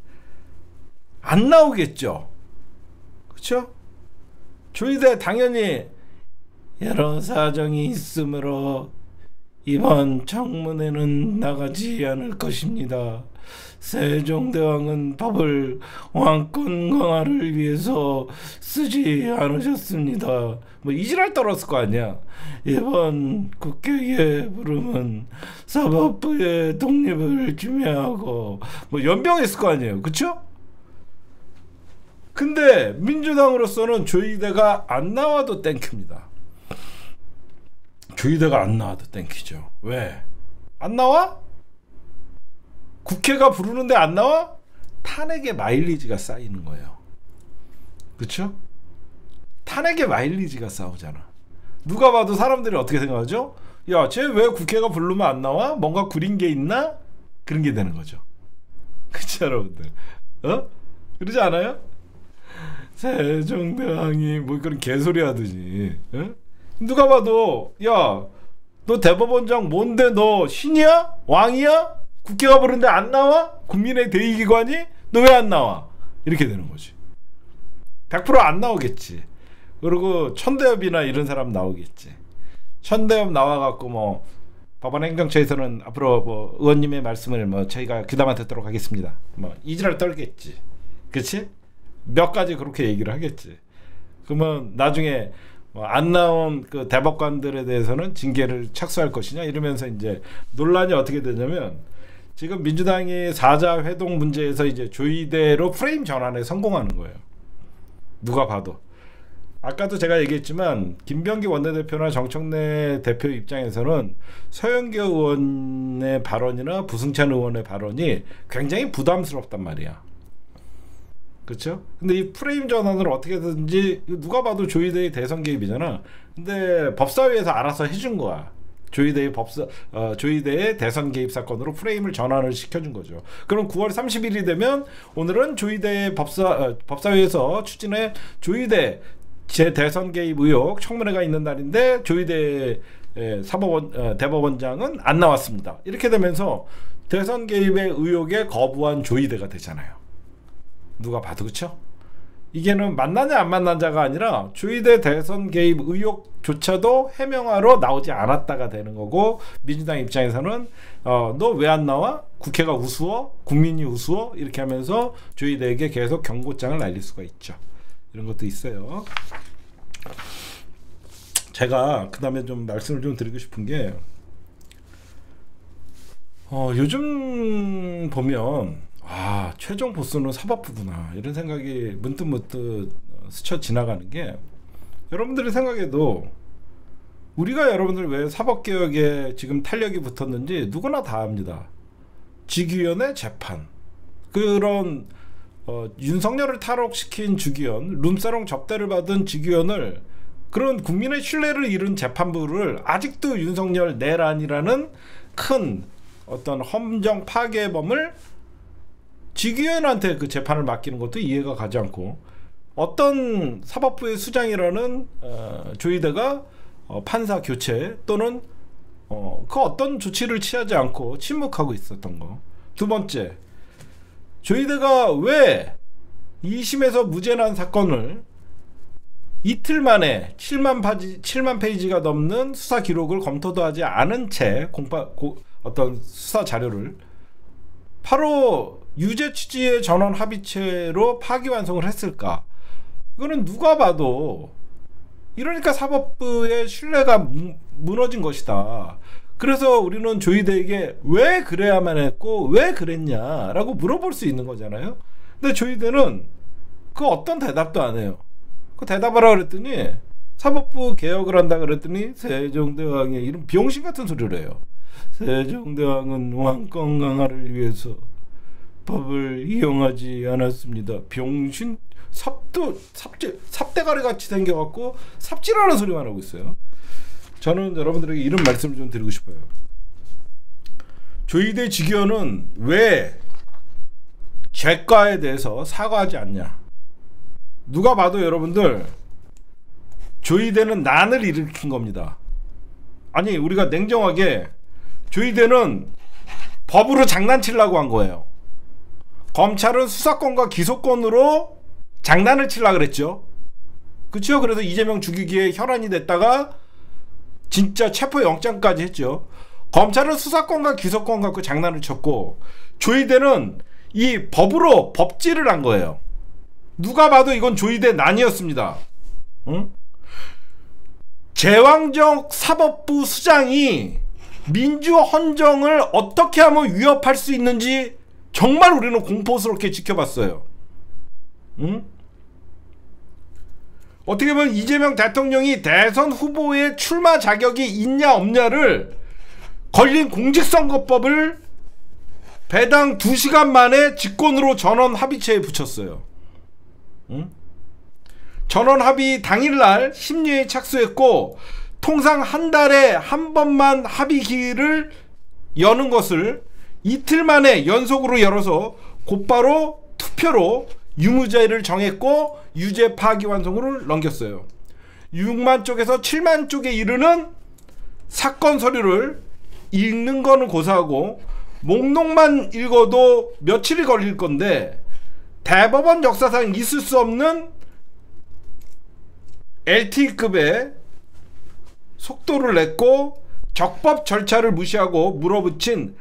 안 나오겠죠. 그렇죠? 조이대 당연히 여러 사정이 있으므로 이번 청문회는 나가지 않을 것입니다. 세종대왕은 법을 왕권 강화를 위해서 쓰지 않으셨습니다. 뭐 이지랄 떨었을 거 아니야. 이번 국회의 부름은 사법부의 독립을 중요하고 뭐 연병했을 거 아니에요. 그쵸? 근데 민주당으로서는 조이대가 안 나와도 땡큐입니다. 조이대가 안 나와도 땡큐죠. 왜? 안 나와? 국회가 부르는데 안 나와? 탄핵의 마일리지가 쌓이는 거예요. 그렇죠? 탄핵의 마일리지가 쌓이잖아. 누가 봐도 사람들이 어떻게 생각하죠? 야, 쟤 왜 국회가 부르면 안 나와? 뭔가 구린 게 있나? 그런 게 되는 거죠. 그렇죠, 여러분들? 그러지 않아요? 세종대왕이 뭐 그런 개소리 하듯이. 누가 봐도 야, 너 대법원장 뭔데? 너 신이야? 왕이야? 국회가 부르는데 안 나와? 국민의 대의기관이? 너 왜 안 나와? 이렇게 되는 거지. 100% 안 나오겠지. 그리고 천대엽이나 이런 사람 나오겠지. 천대엽 나와갖고 뭐 법원 행정처에서는 앞으로 뭐 의원님의 말씀을 뭐 저희가 귀담아 듣도록 하겠습니다. 뭐 이지랄 떨겠지. 그렇지? 몇 가지 그렇게 얘기를 하겠지. 그러면 나중에 뭐 안 나온 그 대법관들에 대해서는 징계를 착수할 것이냐 이러면서 이제 논란이 어떻게 되냐면, 지금 민주당이 사자 회동 문제에서 이제 조이대로 프레임 전환에 성공하는 거예요. 누가 봐도 아까도 제가 얘기했지만 김병기 원내대표나 정청래 대표 입장에서는 서영교 의원의 발언이나 부승찬 의원의 발언이 굉장히 부담스럽단 말이야. 그렇죠? 근데 이 프레임 전환을 어떻게든지 누가 봐도 조희대의 대선 개입이잖아. 근데 법사위에서 알아서 해준 거야. 조희대의 대선 개입 사건으로 프레임을 전환을 시켜준 거죠. 그럼 9월 30일이 되면 오늘은 조희대의 법사위에서 추진해 조희대 제 대선 개입 의혹 청문회가 있는 날인데 조희대 대법원장은 안 나왔습니다. 이렇게 되면서 대선 개입의 의혹에 거부한 조희대가 되잖아요. 누가 봐도. 그렇죠? 이게는 만나냐 안 만나냐가 아니라 조희대 대선 개입 의혹조차도 해명하러 나오지 않았다가 되는 거고, 민주당 입장에서는 너 왜 안 나와? 국회가 우스워? 국민이 우스워? 이렇게 하면서 조희대에게 계속 경고장을 날릴 수가 있죠. 이런 것도 있어요. 제가 그 다음에 좀 말씀을 좀 드리고 싶은 게 요즘 보면 최종 보스는 사법부구나 이런 생각이 문득 스쳐 지나가는 게, 여러분들이 생각해도 우리가 여러분들 왜 사법개혁에 지금 탄력이 붙었는지 누구나 다 압니다. 직위원회 재판, 그런 윤석열을 탈옥시킨 주기현, 룸사롱 접대를 받은 직위원을, 그런 국민의 신뢰를 잃은 재판부를 아직도 윤석열 내란이라는 큰 어떤 헌정 파괴범을 직위원한테 그 재판을 맡기는 것도 이해가 가지 않고, 어떤 사법부의 수장이라는 조희대가 판사 교체 또는 그 어떤 조치를 취하지 않고 침묵하고 있었던 거. 두 번째, 조희대가 왜 2심에서 무죄 난 사건을 이틀 만에 7만 페이지가 넘는 수사 기록을 검토도 하지 않은 채 어떤 수사 자료를 바로 유죄 취지의 전원 합의체로 파기완성을 했을까? 이거는 누가 봐도, 이러니까 사법부의 신뢰가 무너진 것이다. 그래서 우리는 조희대에게 왜 그래야만 했고 왜 그랬냐라고 물어볼 수 있는 거잖아요. 근데 조희대는 그 어떤 대답도 안 해요. 그 대답하라 그랬더니 사법부 개혁을 한다 그랬더니 세종대왕의 이런 병신 같은 소리를 해요. 세종대왕은 왕권 강화를 위해서 법을 이용하지 않았습니다. 병신 삽대가리 같이 생겨갖고 삽질하는 소리만 하고 있어요. 저는 여러분들에게 이런 말씀을 좀 드리고 싶어요. 조희대 직위원은 왜 죄과에 대해서 사과하지 않냐? 누가 봐도 여러분들, 조희대는 난을 일으킨 겁니다. 아니, 우리가 냉정하게, 조희대는 법으로 장난치려고 한 거예요. 검찰은 수사권과 기소권으로 장난을 치려고 그랬죠. 그렇죠? 그래서 이재명 죽이기에 혈안이 됐다가 진짜 체포영장까지 했죠. 검찰은 수사권과 기소권 갖고 장난을 쳤고, 조희대는 이 법으로 법질을 한 거예요. 누가 봐도 이건 조희대 난이었습니다. 응? 제왕적 사법부 수장이 민주헌정을 어떻게 하면 위협할 수 있는지 정말 우리는 공포스럽게 지켜봤어요. 응? 어떻게 보면 이재명 대통령이 대선 후보의 출마 자격이 있냐 없냐를 걸린 공직선거법을 배당 2시간 만에 직권으로 전원 합의체에 붙였어요. 응? 전원 합의 당일날 심리에 착수했고, 통상 한 달에 한 번만 합의 기일을 여는 것을 이틀 만에 연속으로 열어서 곧바로 투표로 유무죄를 정했고 유죄 파기환송을 넘겼어요. 6만 쪽에서 7만 쪽에 이르는 사건 서류를 읽는 거는 고사하고 목록만 읽어도 며칠이 걸릴 건데, 대법원 역사상 있을 수 없는 LTE급의 속도를 냈고 적법 절차를 무시하고 물어붙인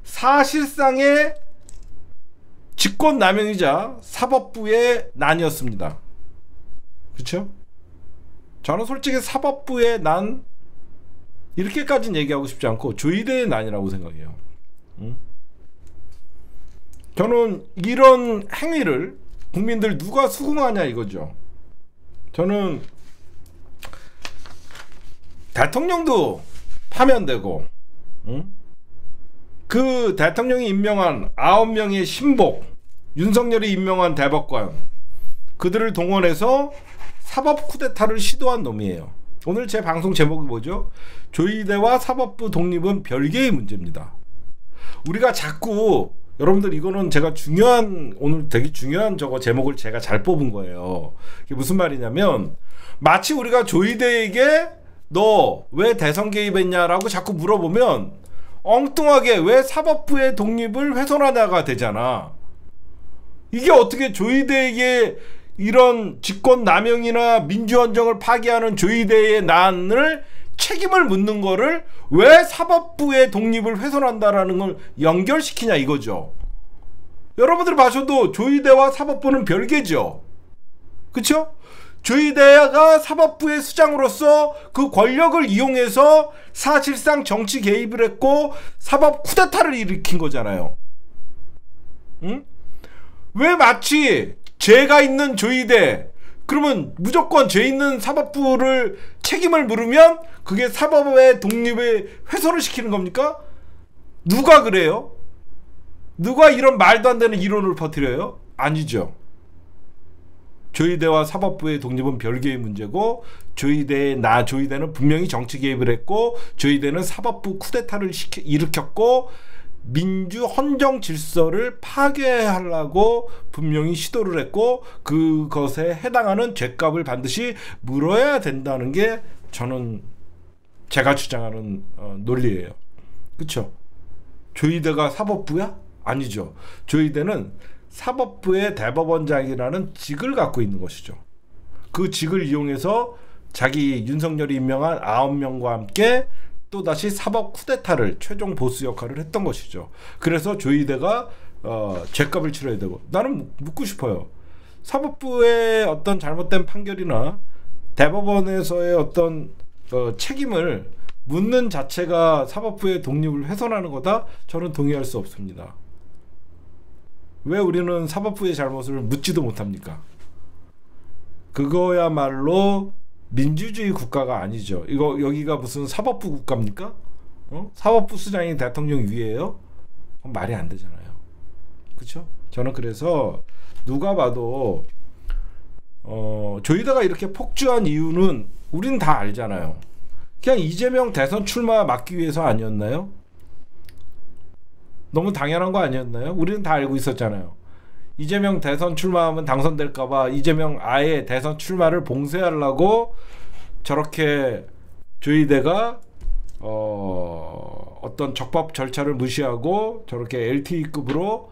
사실상의 직권남용이자 사법부의 난이었습니다. 그렇죠? 저는 솔직히 사법부의 난 이렇게까지는 얘기하고 싶지 않고 조희대의 난이라고 생각해요. 응? 저는 이런 행위를 국민들 누가 수긍하냐 이거죠. 저는 대통령도 파면되고, 응? 그 대통령이 임명한 9명의 신복, 윤석열이 임명한 대법관, 그들을 동원해서 사법 쿠데타를 시도한 놈이에요. 오늘 제 방송 제목이 뭐죠? 조이대와 사법부 독립은 별개의 문제입니다. 우리가 자꾸, 여러분들, 이거는 제가 오늘 되게 중요한 제목을 제가 잘 뽑은 거예요. 이게 무슨 말이냐면, 마치 우리가 조이대에게 너 왜 대선 개입했냐라고 자꾸 물어보면 엉뚱하게 왜 사법부의 독립을 훼손하냐가 되잖아. 이게 어떻게 조이대에게 이런 직권남용이나 민주헌정을 파괴하는 조이대의 난을 책임을 묻는 거를 왜 사법부의 독립을 훼손한다라는 걸 연결시키냐 이거죠. 여러분들 봐셔도 조이대와 사법부는 별개죠. 그쵸? 조이대가 사법부의 수장으로서 그 권력을 이용해서 사실상 정치 개입을 했고 사법 쿠데타를 일으킨 거잖아요. 응? 왜 마치 죄가 있는 조이대, 그러면 무조건 죄 있는 사법부를 책임을 물으면 그게 사법의 독립에 훼손을 시키는 겁니까? 누가 그래요? 누가 이런 말도 안 되는 이론을 퍼뜨려요? 아니죠. 조이대와 사법부의 독립은 별개의 문제고, 조이대는 분명히 정치 개입을 했고, 조이대는 사법부 쿠데타를 일으켰고, 민주 헌정 질서를 파괴하려고 분명히 시도를 했고, 그것에 해당하는 죗값을 반드시 물어야 된다는 게 저는 제가 주장하는 논리예요. 그쵸? 조이대가 사법부야? 아니죠. 조이대는 사법부의 대법원장이라는 직을 갖고 있는 것이죠. 그 직을 이용해서 자기 윤석열이 임명한 9명과 함께 또다시 사법 쿠데타를 최종 보스 역할을 했던 것이죠. 그래서 조이대가 죗값을 치러야 되고, 나는 묻고 싶어요. 사법부의 어떤 잘못된 판결이나 대법원에서의 어떤 책임을 묻는 자체가 사법부의 독립을 훼손하는 거다? 저는 동의할 수 없습니다. 왜 우리는 사법부의 잘못을 묻지도 못합니까? 그거야말로 민주주의 국가가 아니죠. 여기가 무슨 사법부 국가입니까? 사법부 수장이 대통령 위에요? 말이 안 되잖아요. 그렇죠? 저는 그래서 누가 봐도 조이대가 이렇게 폭주한 이유는 우리는 다 알잖아요. 그냥 이재명 대선 출마 막기 위해서 아니었나요? 너무 당연한 거 아니었나요? 우리는 다 알고 있었잖아요. 이재명 대선 출마하면 당선될까봐 이재명 아예 대선 출마를 봉쇄하려고 저렇게 조이대가 어떤 적법 절차를 무시하고 저렇게 LTE급으로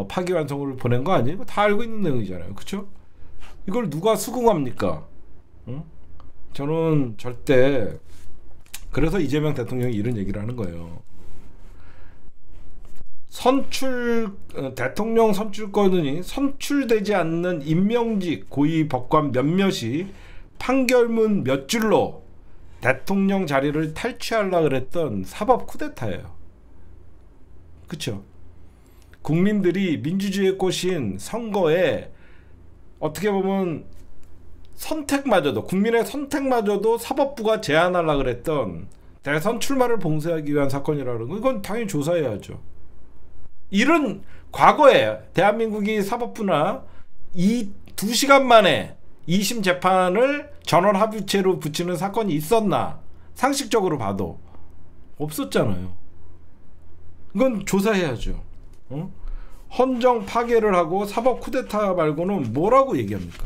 파기환송을 보낸 거 아니에요? 다 알고 있는 내용이잖아요. 그렇죠? 이걸 누가 수긍합니까? 응? 저는 절대, 그래서 이재명 대통령이 이런 얘기를 하는 거예요. 대통령 선출권이 선출되지 않는 임명직 고위 법관 몇몇이 판결문 몇 줄로 대통령 자리를 탈취하려고 그랬던 사법 쿠데타예요. 그쵸? 국민들이 민주주의의 꽃인 선거에 어떻게 보면 국민의 선택마저도 사법부가 제한하려고 그랬던 대선 출마를 봉쇄하기 위한 사건이라는 거, 이건 당연히 조사해야죠. 이런 과거에 대한민국이 사법부나 이 2시간 만에 2심 재판을 전원합의체로 붙이는 사건이 있었나? 상식적으로 봐도 없었잖아요. 이건 조사해야죠. 헌정 파괴를 하고 사법 쿠데타 말고는 뭐라고 얘기합니까?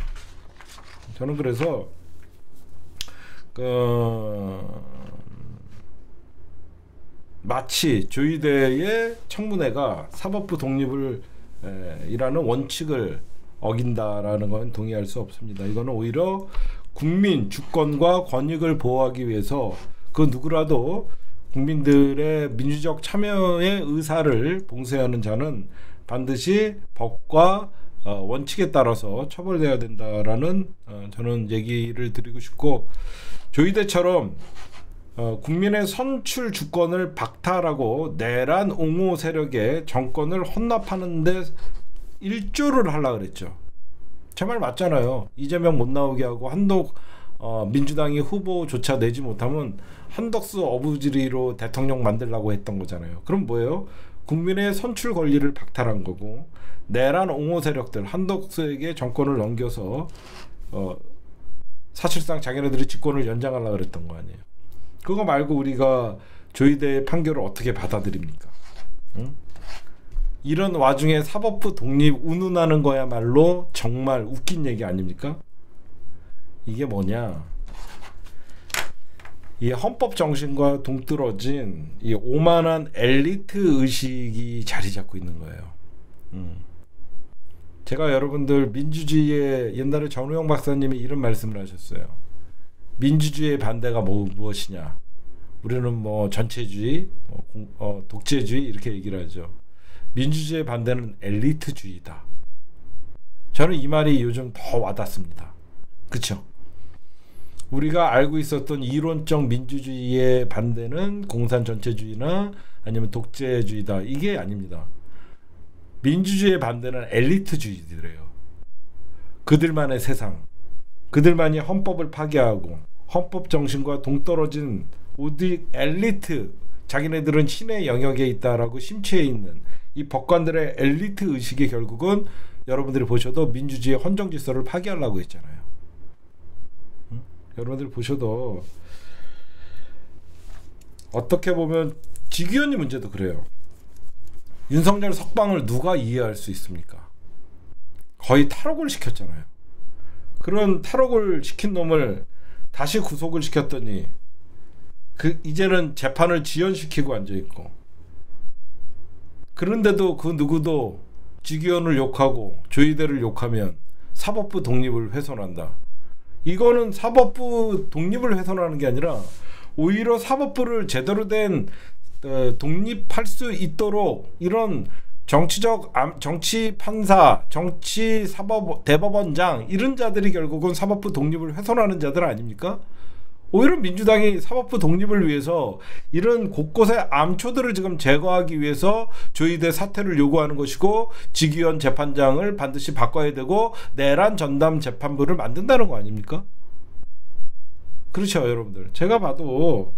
저는 그래서 마치 조이대의 청문회가 사법부 독립을 이라는 원칙을 어긴다라는 건 동의할 수 없습니다. 이거는 오히려 국민 주권과 권익을 보호하기 위해서 그 누구라도 국민들의 민주적 참여의 의사를 봉쇄하는 자는 반드시 법과 원칙에 따라서 처벌돼야 된다라는 저는 얘기를 드리고 싶고, 조이대처럼 국민의 선출 주권을 박탈하고 내란 옹호 세력의 정권을 헌납하는 데 일조를 하려고 그랬죠. 제 말 맞잖아요. 이재명 못 나오게 하고 한독 민주당이 후보조차 내지 못하면 한덕수 어부지리로 대통령 만들려고 했던 거잖아요. 그럼 뭐예요? 국민의 선출 권리를 박탈한 거고 내란 옹호 세력들 한덕수에게 정권을 넘겨서 사실상 자기네들이 집권을 연장하려고 그랬던 거 아니에요. 그거 말고 우리가 조희대의 판결을 어떻게 받아들입니까? 응? 이런 와중에 사법부 독립 운운하는 거야말로 정말 웃긴 얘기 아닙니까? 이게 뭐냐? 이 헌법 정신과 동떨어진 이 오만한 엘리트 의식이 자리 잡고 있는 거예요. 제가 여러분들 민주주의에 옛날에 전우영 박사님이 이런 말씀을 하셨어요. 민주주의의 반대가 무엇이냐? 우리는 뭐 전체주의, 독재주의 이렇게 얘기를 하죠. 민주주의의 반대는 엘리트주의다. 저는 이 말이 요즘 더 와닿습니다. 그렇죠? 우리가 알고 있었던 이론적 민주주의의 반대는 공산 전체주의나 아니면 독재주의다. 이게 아닙니다. 민주주의의 반대는 엘리트주의들이에요. 그들만의 세상, 그들만이 헌법을 파괴하고 헌법 정신과 동떨어진 오직 엘리트, 자기네들은 신의 영역에 있다라고 심취해 있는 이 법관들의 엘리트 의식이 결국은 여러분들이 보셔도 민주주의의 헌정 질서를 파괴하려고 했잖아요. 여러분들이 보셔도 어떻게 보면 직위원님 문제도 그래요. 윤석열 석방을 누가 이해할 수 있습니까? 거의 탈옥을 시켰잖아요. 그런 탈옥을 시킨 놈을 다시 구속을 시켰더니 이제는 재판을 지연시키고 앉아있고, 그런데도 그 누구도 직위원을 욕하고 조희대를 욕하면 사법부 독립을 훼손한다. 이거는 사법부 독립을 훼손하는 게 아니라 오히려 사법부를 제대로 된 독립할 수 있도록 이런 정치 판사, 정치 사법 대법원장 이런 자들이 결국은 사법부 독립을 훼손하는 자들 아닙니까? 오히려 민주당이 사법부 독립을 위해서 이런 곳곳의 암초들을 지금 제거하기 위해서 조희대 사퇴를 요구하는 것이고 직위원 재판장을 반드시 바꿔야 되고 내란 전담 재판부를 만든다는 거 아닙니까? 그렇죠, 여러분들. 제가 봐도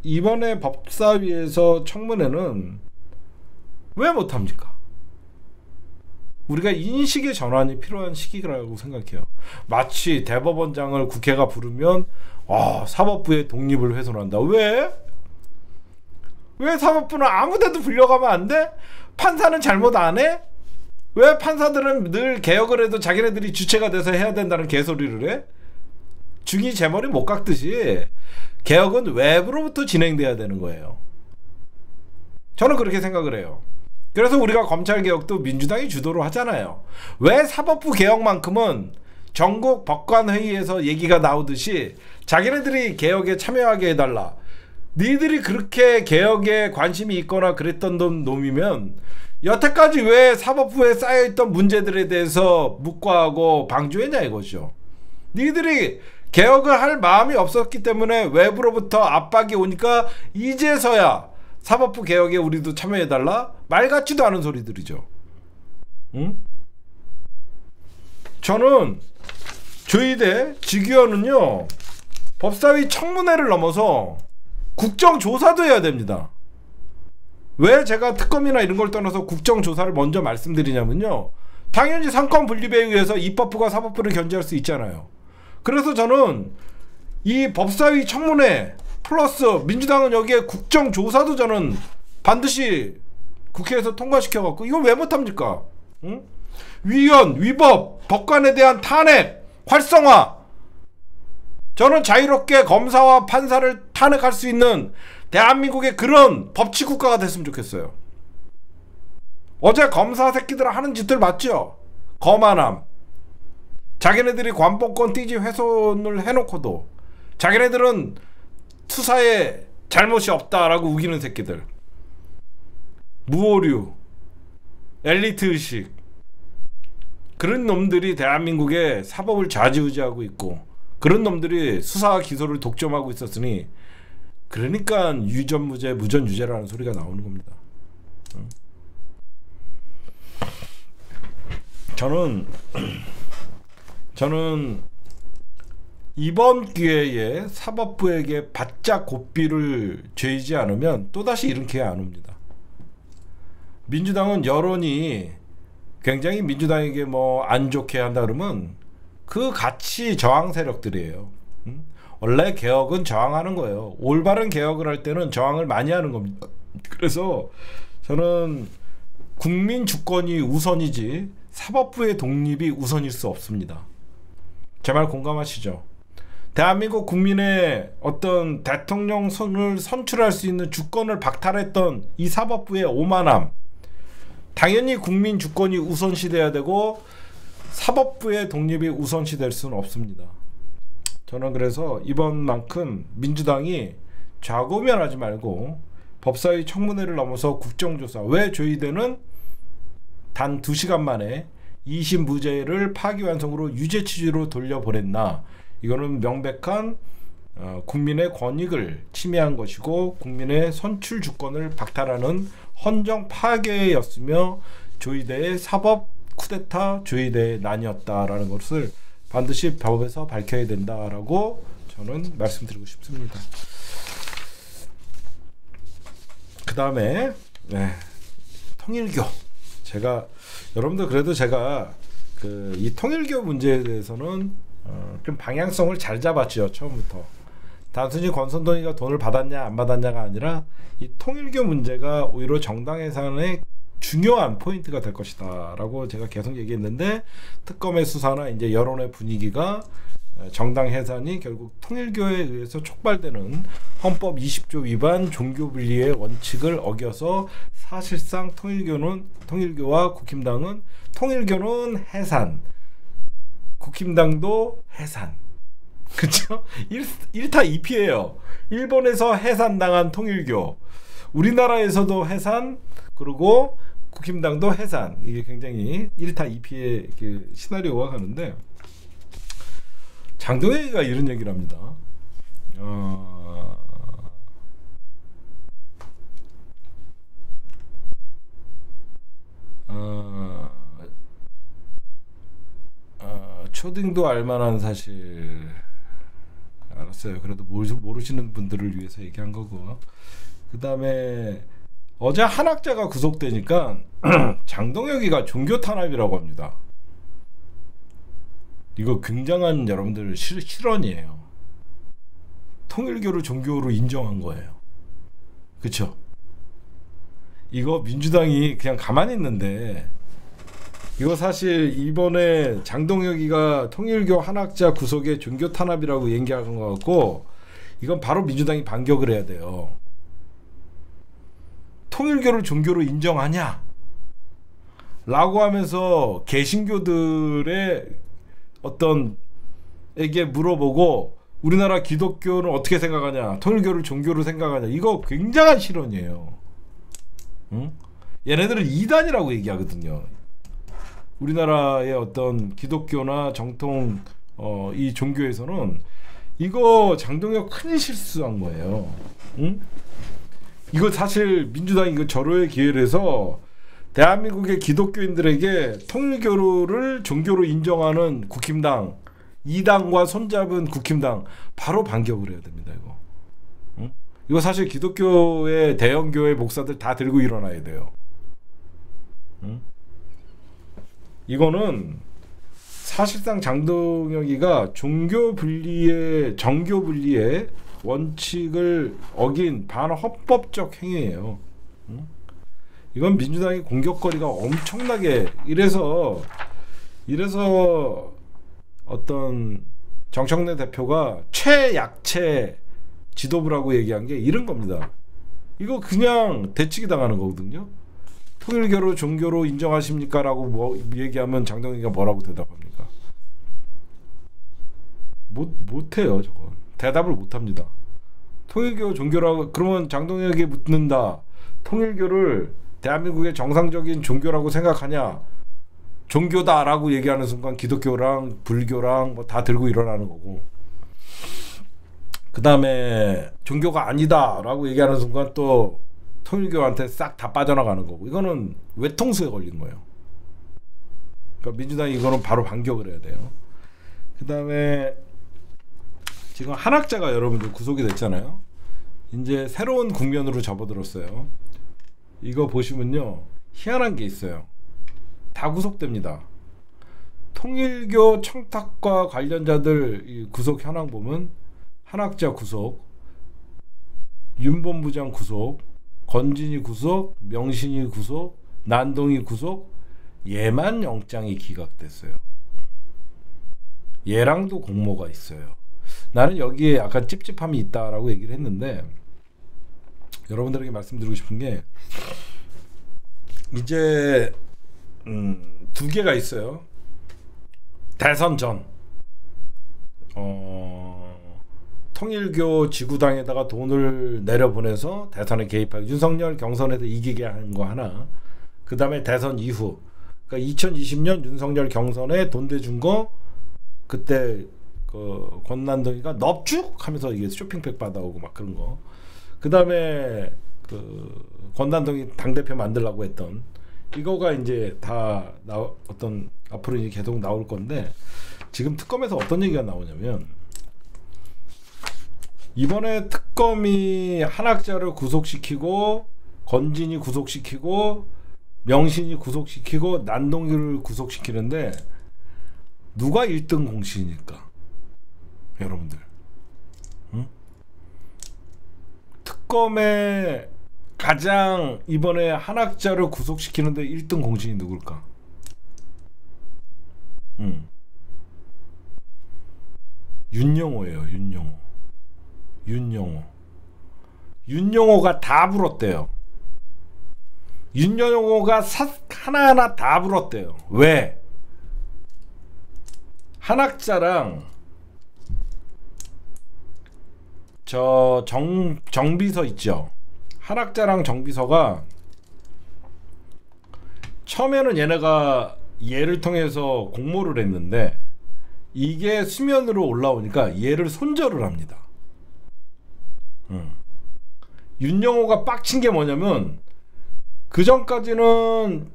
이번에 법사위에서 청문회는 왜 못합니까? 우리가 인식의 전환이 필요한 시기라고 생각해요. 마치 대법원장을 국회가 부르면 사법부의 독립을 훼손한다. 왜? 왜 사법부는 아무데도 불려가면 안 돼? 판사는 잘못 안 해? 왜 판사들은 늘 개혁을 해도 자기네들이 주체가 돼서 해야 된다는 개소리를 해? 중이 제 머리 못 깎듯이 개혁은 외부로부터 진행돼야 되는 거예요. 저는 그렇게 생각을 해요. 그래서 우리가 검찰개혁도 민주당이 주도로 하잖아요. 왜 사법부 개혁만큼은 전국 법관회의에서 얘기가 나오듯이 자기네들이 개혁에 참여하게 해달라. 니들이 그렇게 개혁에 관심이 있거나 그랬던 놈이면 여태까지 왜 사법부에 쌓여있던 문제들에 대해서 묵과하고 방조했냐 이거죠. 니들이 개혁을 할 마음이 없었기 때문에 외부로부터 압박이 오니까 이제서야 사법부 개혁에 우리도 참여해달라? 말 같지도 않은 소리들이죠. 응? 저는 조희대 직위원은요 법사위 청문회를 넘어서 국정조사도 해야 됩니다. 왜 제가 특검이나 이런 걸 떠나서 국정조사를 먼저 말씀드리냐면요, 당연히 상권 분립에 의해서 입법부가 사법부를 견제할 수 있잖아요. 그래서 저는 이 법사위 청문회 플러스 민주당은 여기에 국정조사도 저는 반드시 국회에서 통과시켜갖고 이건 왜 못합니까? 응? 위헌, 위법, 법관에 대한 탄핵, 활성화. 저는 자유롭게 검사와 판사를 탄핵할 수 있는 대한민국의 그런 법치국가가 됐으면 좋겠어요. 어제 검사 새끼들 하는 짓들 맞죠? 거만함. 자기네들이 관본권 띠지 훼손을 해놓고도 자기네들은 수사에 잘못이 없다라고 우기는 새끼들. 무오류, 엘리트의식, 그런 놈들이 대한민국의 사법을 좌지우지하고 있고 그런 놈들이 수사와 기소를 독점하고 있었으니 그러니까 유전무죄 무전유죄라는 소리가 나오는 겁니다. 저는 저는 이번 기회에 사법부에게 바짝 고삐를 죄이지 않으면 또다시 이런 기회 안 옵니다. 민주당은 여론이 굉장히 민주당에게 뭐 안 좋게 한다 그러면 그 같이 저항 세력들이에요. 원래 개혁은 저항하는 거예요. 올바른 개혁을 할 때는 저항을 많이 하는 겁니다. 그래서 저는 국민 주권이 우선이지 사법부의 독립이 우선일 수 없습니다. 제 말 공감하시죠? 대한민국 국민의 어떤 대통령을 선출할 수 있는 주권을 박탈했던 이 사법부의 오만함, 당연히 국민 주권이 우선시돼야 되고 사법부의 독립이 우선시될 수는 없습니다. 저는 그래서 이번만큼 민주당이 좌고면하지 말고 법사위 청문회를 넘어서 국정조사, 왜 조희대는 단 2시간 만에 2심 무죄를 파기환송으로 유죄 취지로 돌려보냈나, 이거는 명백한 국민의 권익을 침해한 것이고 국민의 선출 주권을 박탈하는 헌정 파괴였으며 조희대의 사법 쿠데타, 조희대의 난이었다라는 것을 반드시 법에서 밝혀야 된다라고 저는 말씀드리고 싶습니다. 그 다음에 통일교, 제가 여러분들 그래도 제가 이 통일교 문제에 대해서는 좀 방향성을 잘 잡았죠. 처음부터 단순히 권선동이가 돈을 받았냐 안 받았냐가 아니라 이 통일교 문제가 오히려 정당 해산의 중요한 포인트가 될 것이다 라고 제가 계속 얘기했는데, 특검의 수사나 이제 여론의 분위기가 정당 해산이 결국 통일교에 의해서 촉발되는 헌법 20조 위반 종교분리의 원칙을 어겨서 사실상 통일교와 국힘당은, 통일교는 해산, 국힘당도 해산, 그렇죠? 1타 2피예요. 일본에서 해산당한 통일교, 우리나라에서도 해산, 그리고 국힘당도 해산. 이게 굉장히 1타 2피의 그 시나리오가 가는데, 장동혁이가 이런 얘기를 합니다. 초딩도 알만한 사실, 알았어요. 그래도 모르시는 분들을 위해서 얘기한 거고. 그 다음에 어제 한 학자가 구속되니까 장동혁이가 종교 탄압이라고 합니다. 이거 굉장한 여러분들 실언이에요. 통일교를 종교로 인정한 거예요. 그쵸? 이거 민주당이 그냥 가만히 있는데, 이거 사실 이번에 장동혁이가 통일교 한학자 구속에 종교 탄압이라고 얘기한 것 같고, 이건 바로 민주당이 반격을 해야 돼요. 통일교를 종교로 인정하냐? 라고 하면서 개신교들의 에게 물어보고, 우리나라 기독교는 어떻게 생각하냐, 통일교를 종교로 생각하냐, 이거 굉장한 실언이에요. 응? 얘네들은 이단이라고 얘기하거든요. 우리나라의 어떤 기독교나 정통 이 종교에서는 이거 장동혁 큰 실수한 거예요. 응? 이거 사실 민주당이 이거 절호의 기회를 해서 대한민국의 기독교인들에게 통일교를 종교로 인정하는 국힘당, 이당과 손잡은 국힘당 바로 반격을 해야 됩니다. 이거. 응? 이거 사실 기독교의 대형교회 목사들 다 들고 일어나야 돼요. 응? 이거는 사실상 장동혁이가 정교 분리의 원칙을 어긴 반헌법적 행위예요. 응? 이건 민주당의 공격거리가 엄청나게, 이래서 어떤 정청래 대표가 최약체 지도부라고 얘기한 게 이런 겁니다. 이거 그냥 대치기 당하는 거거든요. 통일교를 종교로 인정하십니까? 라고 얘기하면 장동혁이가 뭐라고 대답합니까? 못해요. 저건 대답을 못합니다. 통일교 종교라고 그러면 장동혁에게 묻는다. 통일교를 대한민국의 정상적인 종교라고 생각하냐? 종교다라고 얘기하는 순간 기독교랑 불교랑 뭐 다 들고 일어나는 거고, 그 다음에 종교가 아니다라고 얘기하는 순간 또 통일교한테 싹 다 빠져나가는 거고, 이거는 외통수에 걸린 거예요. 그러니까 민주당이 이거는 바로 반격을 해야 돼요. 그 다음에 지금 한학자가 여러분들 구속이 됐잖아요. 이제 새로운 국면으로 접어들었어요. 이거 보시면요, 희한한 게 있어요. 다 구속됩니다. 통일교 청탁과 관련자들 구속 현황 보면 한학자 구속, 윤본부장 구속, 건진이 구속, 명신이 구속, 난동이 구속, 얘만 영장이 기각됐어요. 얘랑도 공모가 있어요. 나는 여기에 약간 찝찝함이 있다라고 얘기를 했는데, 여러분들에게 말씀드리고 싶은 게 이제 두 개가 있어요. 대선 전 통일교 지구당에다가 돈을 내려보내서 대선에 개입하고 윤석열 경선에서 이기게 한 거 하나, 그 다음에 대선 이후, 그러니까 2020년 윤석열 경선에 돈 대준 거, 그때 그 권난동이가 넙죽 하면서 이게 쇼핑백 받아오고 막 그런 거, 그 다음에 그 권난동이 당대표 만들려고 했던 이거가 이제 다 어떤 앞으로 이제 계속 나올 건데, 지금 특검에서 어떤 얘기가 나오냐면, 이번에 특검이 한학자를 구속시키고 건진이 구속시키고 명신이 구속시키고 난동이를 구속시키는데 누가 1등 공신일까? 여러분들, 응? 특검에 가장 이번에 한학자를 구속시키는데 1등 공신이 누굴까? 윤영호예요. 윤영호가 다 불었대요. 윤영호가 하나하나 다 불었대요. 왜? 한학자랑 저 정비서 있죠. 한학자랑 정비서가 처음에는 얘네가 얘를 통해서 공모를 했는데, 이게 수면으로 올라오니까 얘를 손절을 합니다. 윤영호가 빡친 게 뭐냐면, 그 전까지는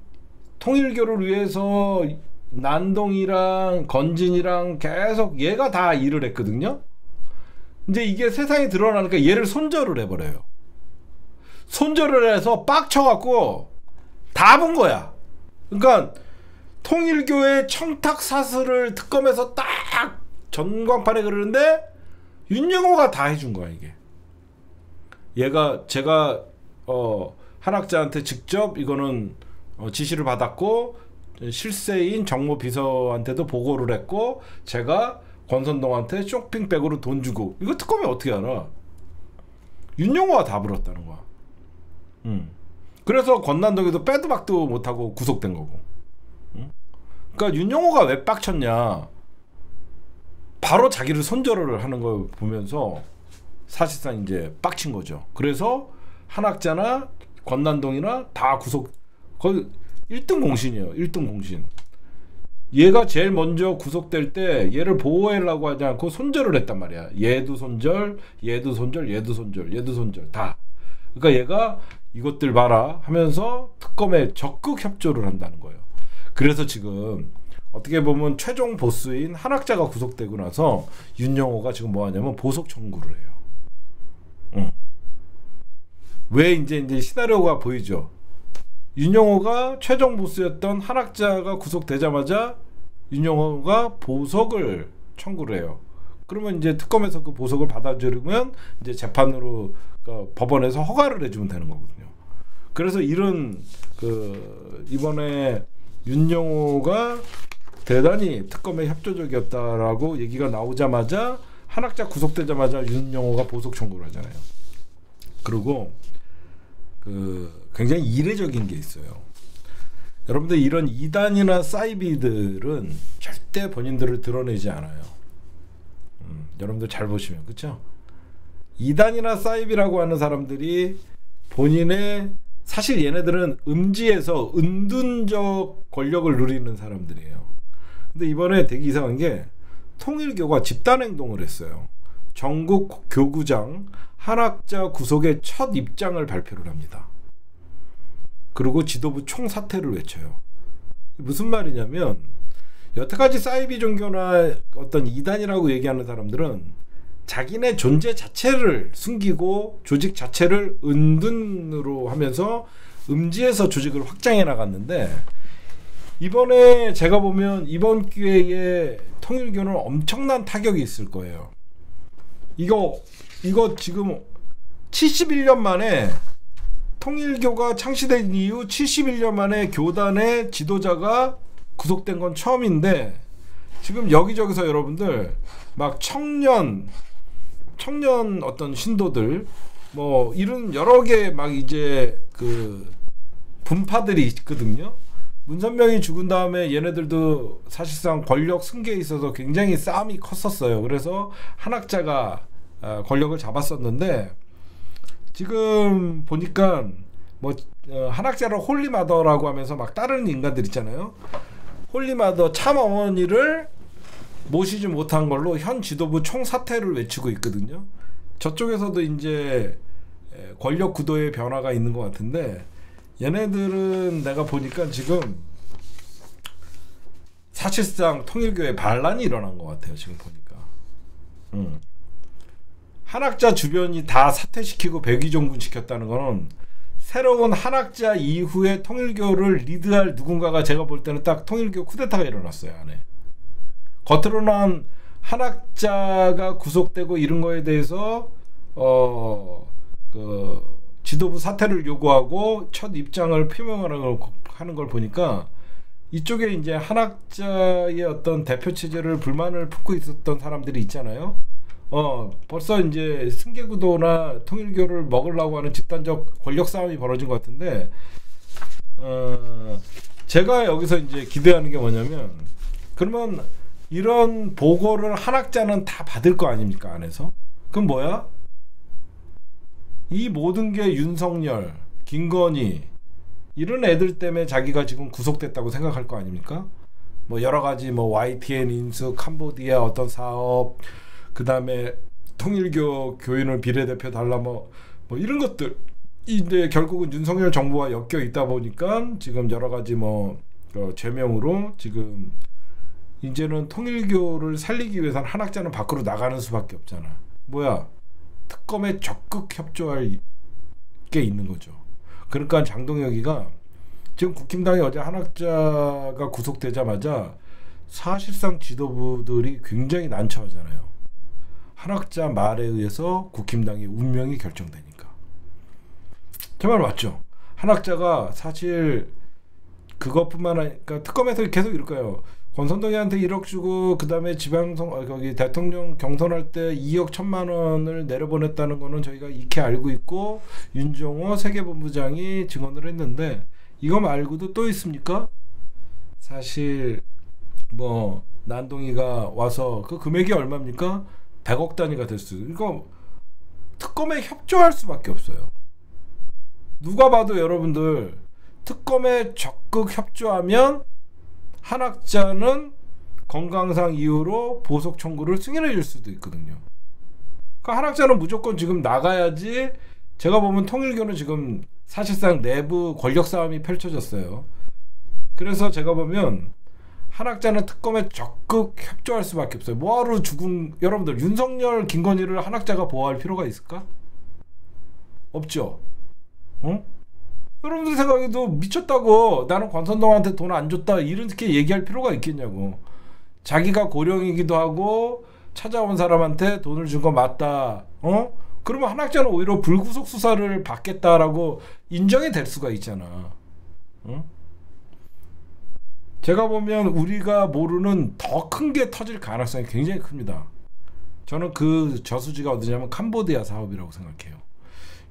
통일교를 위해서 난동이랑 건진이랑 계속 얘가 다 일을 했거든요. 이제 이게 세상에 드러나니까 얘를 손절을 해버려요. 손절을 해서 빡쳐갖고 다 본 거야. 그러니까 통일교의 청탁 사슬을 특검에서 딱 전광판에 그러는데 윤영호가 다 해준 거야. 이게 제가 한학자한테 직접 이거는 지시를 받았고, 실세인 정모 비서한테도 보고를 했고, 제가 권선동한테 쇼핑백으로 돈 주고, 이거 특검이 어떻게 알아? 윤영호가 다 불었다는 거야. 그래서 권난동이도 빼도 박도 못하고 구속된 거고. 그러니까 윤영호가 왜 빡쳤냐, 바로 자기를 손절을 하는 걸 보면서 사실상 이제 빡친 거죠. 그래서 한학자나 권난동이나 다 구속, 거의 1등 공신이에요. 1등 공신. 얘가 제일 먼저 구속될 때 얘를 보호하려고 하지 않고 손절을 했단 말이야. 얘도 손절, 얘도 손절, 얘도 손절, 얘도 손절 다. 그러니까 얘가 이것들 봐라 하면서 특검에 적극 협조를 한다는 거예요. 그래서 지금 어떻게 보면 최종 보스인 한학자가 구속되고 나서 윤영호가 지금 뭐 하냐면 보석 청구를 해요. 왜 이제 시나리오가 보이죠. 윤영호가 최종 보스였던 한학자가 구속되자마자 윤영호가 보석을 청구를 해요. 그러면 이제 특검에서 그 보석을 받아들이면 이제 재판으로 법원에서 허가를 해주면 되는 거거든요. 그래서 이런 이번에 윤영호가 대단히 특검에 협조적이었다라고 얘기가 나오자마자, 한학자 구속되자마자 윤영호가 보석 청구를 하잖아요. 그리고 굉장히 이례적인 게 있어요. 여러분들, 이런 이단이나 사이비들은 절대 본인들을 드러내지 않아요. 여러분들 잘 보시면, 그렇죠? 이단이나 사이비라고 하는 사람들이 본인의, 사실 얘네들은 음지에서 은둔적 권력을 누리는 사람들이에요. 근데 이번에 되게 이상한 게, 통일교가 집단행동을 했어요. 전국 교구장 한학자 구속의 첫 입장을 발표를 합니다. 그리고 지도부 총사퇴를 외쳐요. 무슨 말이냐면, 여태까지 사이비 종교나 어떤 이단이라고 얘기하는 사람들은 자기네 존재 자체를 숨기고 조직 자체를 은둔으로 하면서 음지에서 조직을 확장해 나갔는데, 이번에 제가 보면 이번 기회에 통일교는 엄청난 타격이 있을 거예요. 이거 지금 71년 만에, 통일교가 창시된 이후 71년 만에 교단의 지도자가 구속된 건 처음인데, 지금 여기저기서 여러분들 막 청년 어떤 신도들 뭐 이런 여러 개 막 이제 그 분파들이 있거든요. 문선명이 죽은 다음에 얘네들도 사실상 권력 승계에 있어서 굉장히 싸움이 컸었어요. 그래서 한학자가 권력을 잡았었는데, 지금 보니까 뭐 한학자를 홀리마더라고 하면서 막 따르는 인간들 있잖아요. 홀리마더 참 어머니를 모시지 못한 걸로 현 지도부 총사퇴를 외치고 있거든요. 저쪽에서도 이제 권력 구도의 변화가 있는 것 같은데, 얘네들은 내가 보니까 지금 사실상 통일교에 반란이 일어난 것 같아요. 지금 보니까 한학자 주변이 다 사퇴시키고 백의종군 시켰다는 거는 새로운 한학자 이후에 통일교를 리드할 누군가가, 제가 볼 때는 딱 통일교 쿠데타가 일어났어요. 안에 겉으로는 한학자가 구속되고 이런 거에 대해서 그 지도부 사퇴를 요구하고 첫 입장을 표명하는 걸 보니까, 이쪽에 이제 한학자의 어떤 대표 체제를 불만을 품고 있었던 사람들이 있잖아요. 벌써 이제 승계구도나 통일교를 먹으려고 하는 집단적 권력 싸움이 벌어진 것 같은데, 제가 여기서 이제 기대하는 게 뭐냐면, 그러면 이런 보고를 한학자는 다 받을 거 아닙니까, 안에서? 그럼 뭐야? 이 모든 게 윤석열, 김건희 이런 애들 때문에 자기가 지금 구속됐다고 생각할 거 아닙니까? 뭐 여러 가지 뭐 YTN 인수, 캄보디아 어떤 사업, 그 다음에 통일교 교인을 비례대표 달라 뭐 이런 것들 이제 결국은 윤석열 정부와 엮여 있다 보니까 지금 여러 가지 뭐 죄명으로 지금 이제는 통일교를 살리기 위해서는 한학자는 밖으로 나가는 수밖에 없잖아. 뭐야? 특검에 적극 협조할 게 있는 거죠. 그러니까 장동혁이가 지금 국힘당이 어제 한학자가 구속되자마자 사실상 지도부들이 굉장히 난처하잖아요. 한학자 말에 의해서 국힘당의 운명이 결정되니까. 제 말 맞죠? 한학자가 사실 그것뿐만 아니라 특검에서 계속 이럴 거예요. 권선동이한테 1억 주고 그 다음에 거기 대통령 경선할 때 2억 1천만 원을 내려보냈다는 거는 저희가 익히 알고 있고 윤종호 세계본부장이 증언을 했는데, 이거 말고도 또 있습니까? 사실 뭐 난동이가 와서 그 금액이 얼마입니까? 100억 단위가 될 수. 이거 특검에 협조할 수밖에 없어요. 누가 봐도 여러분들 특검에 적극 협조하면 한학자는 건강상 이유로 보석 청구를 승인해 줄 수도 있거든요. 그러니까 한학자는 무조건 지금 나가야지. 제가 보면 통일교는 지금 사실상 내부 권력 싸움이 펼쳐졌어요. 그래서 제가 보면 한학자는 특검에 적극 협조할 수밖에 없어요. 뭐하러 여러분들 윤석열, 김건희를 한학자가 보호할 필요가 있을까? 없죠. 여러분들 생각해도 미쳤다고, 나는 권선동한테 돈 안 줬다 이렇게 얘기할 필요가 있겠냐고. 자기가 고령이기도 하고 찾아온 사람한테 돈을 준 거 맞다. 그러면 한학자는 오히려 불구속 수사를 받겠다라고 인정이 될 수가 있잖아. 제가 보면 우리가 모르는 더 큰 게 터질 가능성이 굉장히 큽니다. 저는 그 저수지가 어디냐면 캄보디아 사업이라고 생각해요.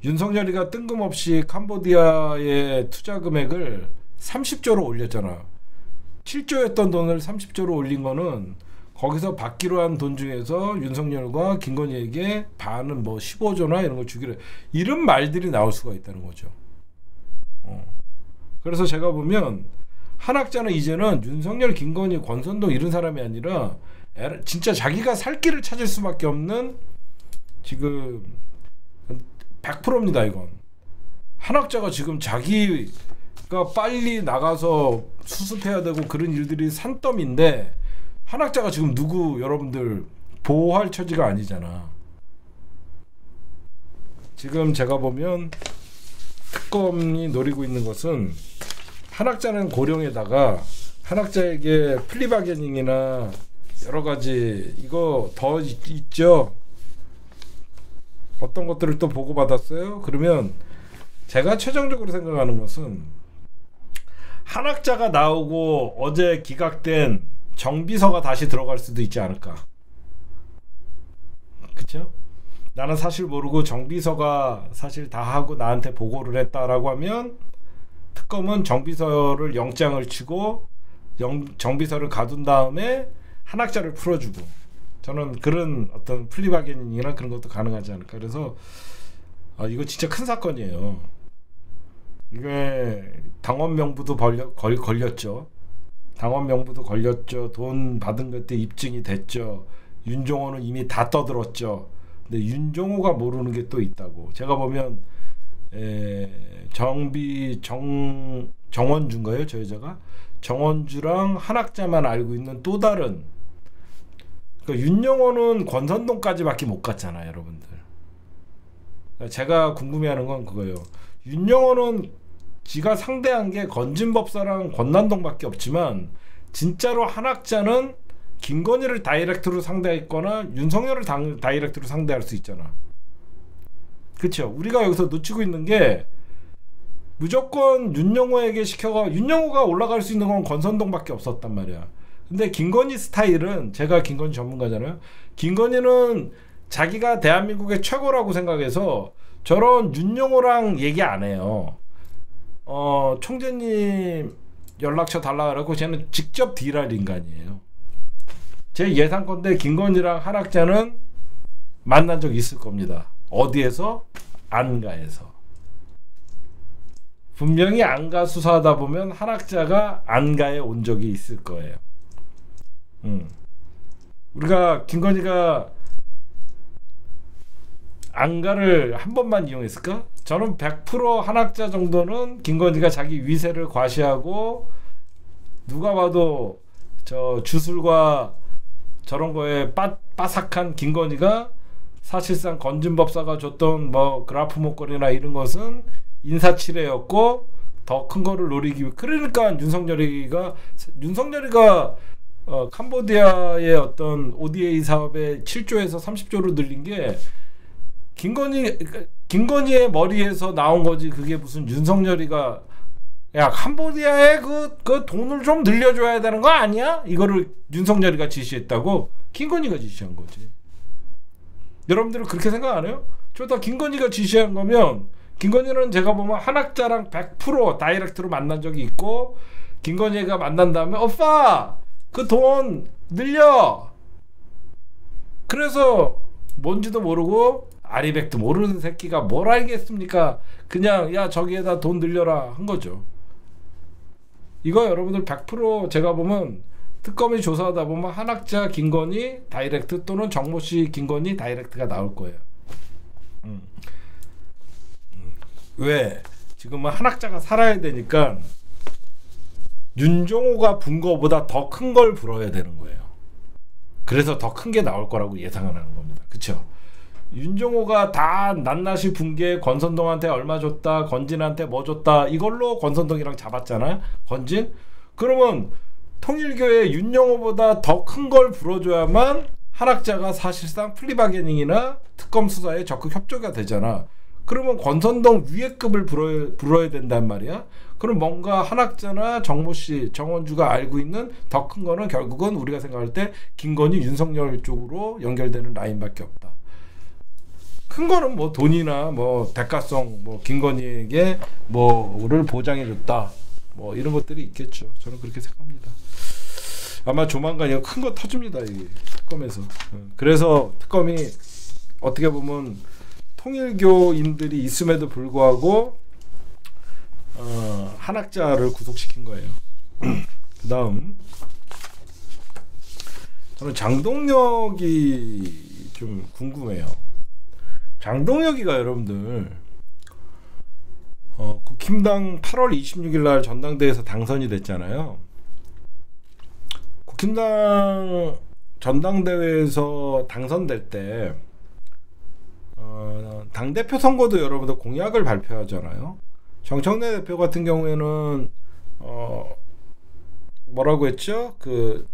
윤석열이가 뜬금없이 캄보디아의 투자 금액을 30조로 올렸잖아. 7조였던 돈을 30조로 올린 거는 거기서 받기로 한 돈 중에서 윤석열과 김건희에게 반은 뭐 15조나 이런 걸 주기로, 이런 말들이 나올 수가 있다는 거죠. 그래서 제가 보면 한학자는 이제는 윤석열, 김건희, 권선동 이런 사람이 아니라 진짜 자기가 살 길을 찾을 수밖에 없는 지금 100%입니다. 이건 한학자가 지금 그러니까 그러니까 빨리 나가서 수습해야 되고 그런 일들이 산더미인데 한학자가 지금 누구 여러분들 보호할 처지가 아니잖아. 지금 제가 보면 특검이 노리고 있는 것은 한학자는 고령에다가 한학자에게 플리바게닝이나 여러 가지 이거 더 있죠. 어떤 것들을 또 보고받았어요. 그러면 제가 최종적으로 생각하는 것은 한학자가 나오고 어제 기각된 정비서가 다시 들어갈 수도 있지 않을까. 그쵸? 나는 사실 모르고 정비서가 사실 다 하고 나한테 보고를 했다라고 하면 특검은 정비서를 영장을 치고 정비서를 가둔 다음에 한학자를 풀어주고, 저는 그런 어떤 플리바게닝이나 그런 것도 가능하지 않을까. 그래서 이거 진짜 큰 사건이에요. 이게 당원 명부도 걸렸죠. 당원 명부도 걸렸죠. 돈 받은 것도 입증이 됐죠. 윤종호는 이미 다 떠들었죠. 근데 윤종호가 모르는 게 또 있다고. 제가 보면 정원주인가요? 저 여자가 정원주랑 한학자만 알고 있는 또 다른, 그러니까 윤영호는 권선동까지밖에 못 갔잖아요, 여러분들. 제가 궁금해하는 건 그거예요. 윤영호는 지가 상대한 게 건진법사랑 권난동밖에 없지만 진짜로 한학자는 김건희를 다이렉트로 상대했거나 윤석열을 다이렉트로 상대할 수 있잖아. 그렇죠? 우리가 여기서 놓치고 있는 게 무조건 윤영호에게 윤영호가 올라갈 수 있는 건 권선동밖에 없었단 말이야. 근데 김건희 스타일은, 제가 김건희 전문가잖아요. 김건희는 자기가 대한민국의 최고라고 생각해서 저런 윤영호랑 얘기 안 해요. 총재님 연락처 달라 그러고 쟤는 직접 딜할 인간이에요. 제 예상컨대 김건희랑 한학자는 만난 적 있을 겁니다. 어디에서? 안가에서. 분명히 안가 수사하다 보면 한학자가 안가에 온 적이 있을 거예요. 우리가 김건희가 안가를 한 번만 이용했을까? 저는 100% 한학자 정도는 김건희가 자기 위세를 과시하고, 누가 봐도 저 주술과 저런 거에 빠삭한 김건희가 사실상 건진법사가 줬던 뭐 그라프 목걸이나 이런 것은 인사치레였고 더 큰 거를 노리기 위해, 그러니까 윤석열이가 캄보디아의 어떤 ODA 사업에 7조에서 30조로 늘린 게 김건희의 머리에서 나온 거지. 그게 무슨 윤석열이가 야 캄보디아에 그 돈을 좀 늘려줘야 되는 거 아니야? 이거를 윤석열이가 지시했다고? 김건희가 지시한 거지. 여러분들은 그렇게 생각 안 해요? 저 다 김건희가 지시한 거면, 김건희는 제가 보면 한학자랑 100% 다이렉트로 만난 적이 있고, 김건희가 만난 다음에 오빠 그 돈 늘려, 그래서 뭔지도 모르고 아리백도 모르는 새끼가 뭘 알겠습니까? 그냥 야 저기에다 돈 늘려라 한 거죠. 이거 여러분들 100% 제가 보면 특검이 조사하다 보면 한학자 김건희 다이렉트 또는 정모씨 김건희 다이렉트가 나올 거예요. 왜? 지금은 한학자가 살아야 되니까 윤종호가 분 거보다 더 큰 걸 불어야 되는 거예요. 그래서 더 큰 게 나올 거라고 예상을 하는 겁니다. 그쵸? 윤종호가 다 낱낱이 붕괴, 권선동한테 얼마 줬다, 건진한테 뭐 줬다, 이걸로 권선동이랑 잡았잖아요. 건진? 그러면 통일교회 윤영호보다 더 큰 걸 불어줘야만 한학자가 사실상 플리바게닝이나 특검 수사에 적극 협조가 되잖아. 그러면 권선동 위의 급을 불어야 된단 말이야. 그럼 뭔가 한학자나 정모씨, 정원주가 알고 있는 더 큰 거는 결국은 우리가 생각할 때 김건희, 윤석열 쪽으로 연결되는 라인밖에 없다. 큰 거는 뭐 돈이나 뭐 대가성, 뭐 김건희에게 뭐를 보장해줬다, 뭐 이런 것들이 있겠죠. 저는 그렇게 생각합니다. 아마 조만간 이거 큰 거 터집니다, 이 특검에서. 그래서 특검이 어떻게 보면 통일교인들이 있음에도 불구하고 한학자를 구속시킨 거예요. 그다음 저는 장동혁이 좀 궁금해요. 장동혁이가 여러분들 국힘당 8월 26일 날 전당대회에서 당선이 됐잖아요. 국힘당 전당대회에서 당선될 때 당대표 선거도 여러분들 공약을 발표하잖아요. 정청래 대표 같은 경우에는 뭐라고 했죠? 그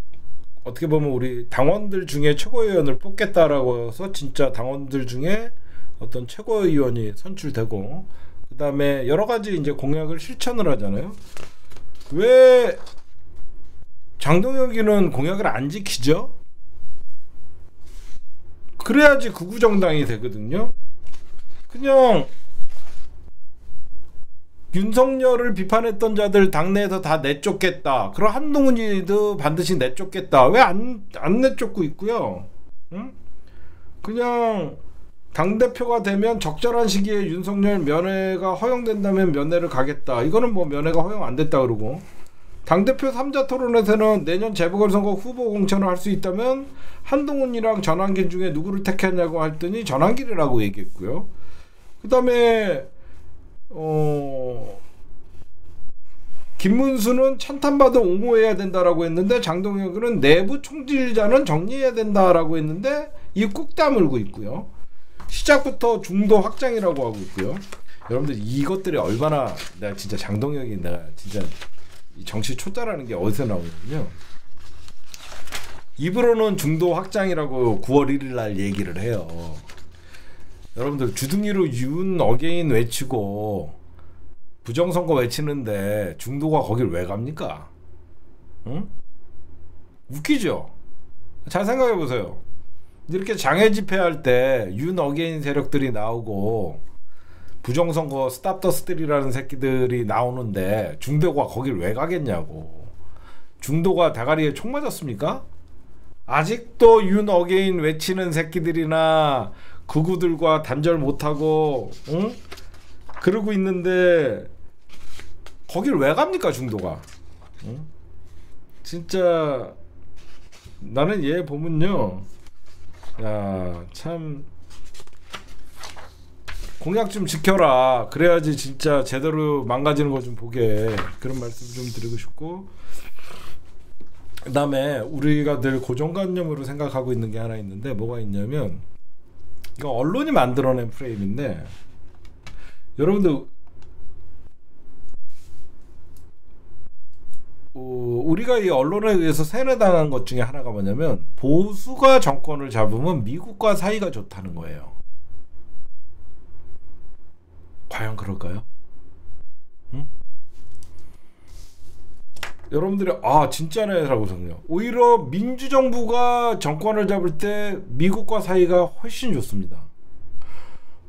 어떻게 보면 우리 당원들 중에 최고위원을 뽑겠다라고 해서 진짜 당원들 중에 어떤 최고위원이 선출되고, 그 다음에 여러 가지 이제 공약을 실천을 하잖아요. 왜 장동혁이는 공약을 안 지키죠? 그래야지 극우정당이 되거든요. 그냥 윤석열을 비판했던 자들 당내에서 다 내쫓겠다. 그럼 한동훈이도 반드시 내쫓겠다. 왜 안 내쫓고 있고요. 응? 그냥 당대표가 되면 적절한 시기에 윤석열 면회가 허용된다면 면회를 가겠다. 이거는 뭐 면회가 허용 안 됐다 그러고, 당대표 3자 토론에서는 내년 재보궐선거 후보 공천을 할 수 있다면 한동훈이랑 전환길 중에 누구를 택했냐고 했더니 전환길이라고 얘기했고요. 그 다음에 김문수는 찬탄받아 옹호해야 된다라고 했는데 장동혁은 내부 총질자는 정리해야 된다라고 했는데 이 꾹 다물고 있고요. 시작부터 중도 확장이라고 하고 있고요. 여러분들 이것들이 얼마나, 내가 진짜 장동혁이 내가 진짜 정치 초짜라는 게 어디서 나오냐면요. 입으로는 중도 확장이라고 9월 1일 날 얘기를 해요. 여러분들 주둥이로 윤 어게인 외치고 부정선거 외치는데 중도가 거길 왜 갑니까? 응? 웃기죠? 잘 생각해 보세요. 이렇게 장애 집회할 때 윤 어게인 세력들이 나오고 부정선거 스탑 더 스틸이라는 새끼들이 나오는데 중도가 거길 왜 가겠냐고. 중도가 대가리에 총 맞았습니까? 아직도 윤 어게인 외치는 새끼들이나 극우들과 단절 못하고 응? 그러고 있는데 거길 왜 갑니까 중도가? 응? 진짜 나는 얘 보면요, 야 참 공약 좀 지켜라. 그래야지 진짜 제대로 망가지는 거 좀 보게. 그런 말씀 좀 드리고 싶고, 그 다음에 우리가 늘 고정관념으로 생각하고 있는 게 하나 있는데, 뭐가 있냐면 이거 언론이 만들어낸 프레임인데, 여러분들 우리가 이 언론에 의해서 세뇌당한 것 중에 하나가 뭐냐면 보수가 정권을 잡으면 미국과 사이가 좋다는 거예요. 과연 그럴까요? 응? 여러분들이 진짜네 라고 생각해요. 오히려 민주정부가 정권을 잡을 때 미국과 사이가 훨씬 좋습니다.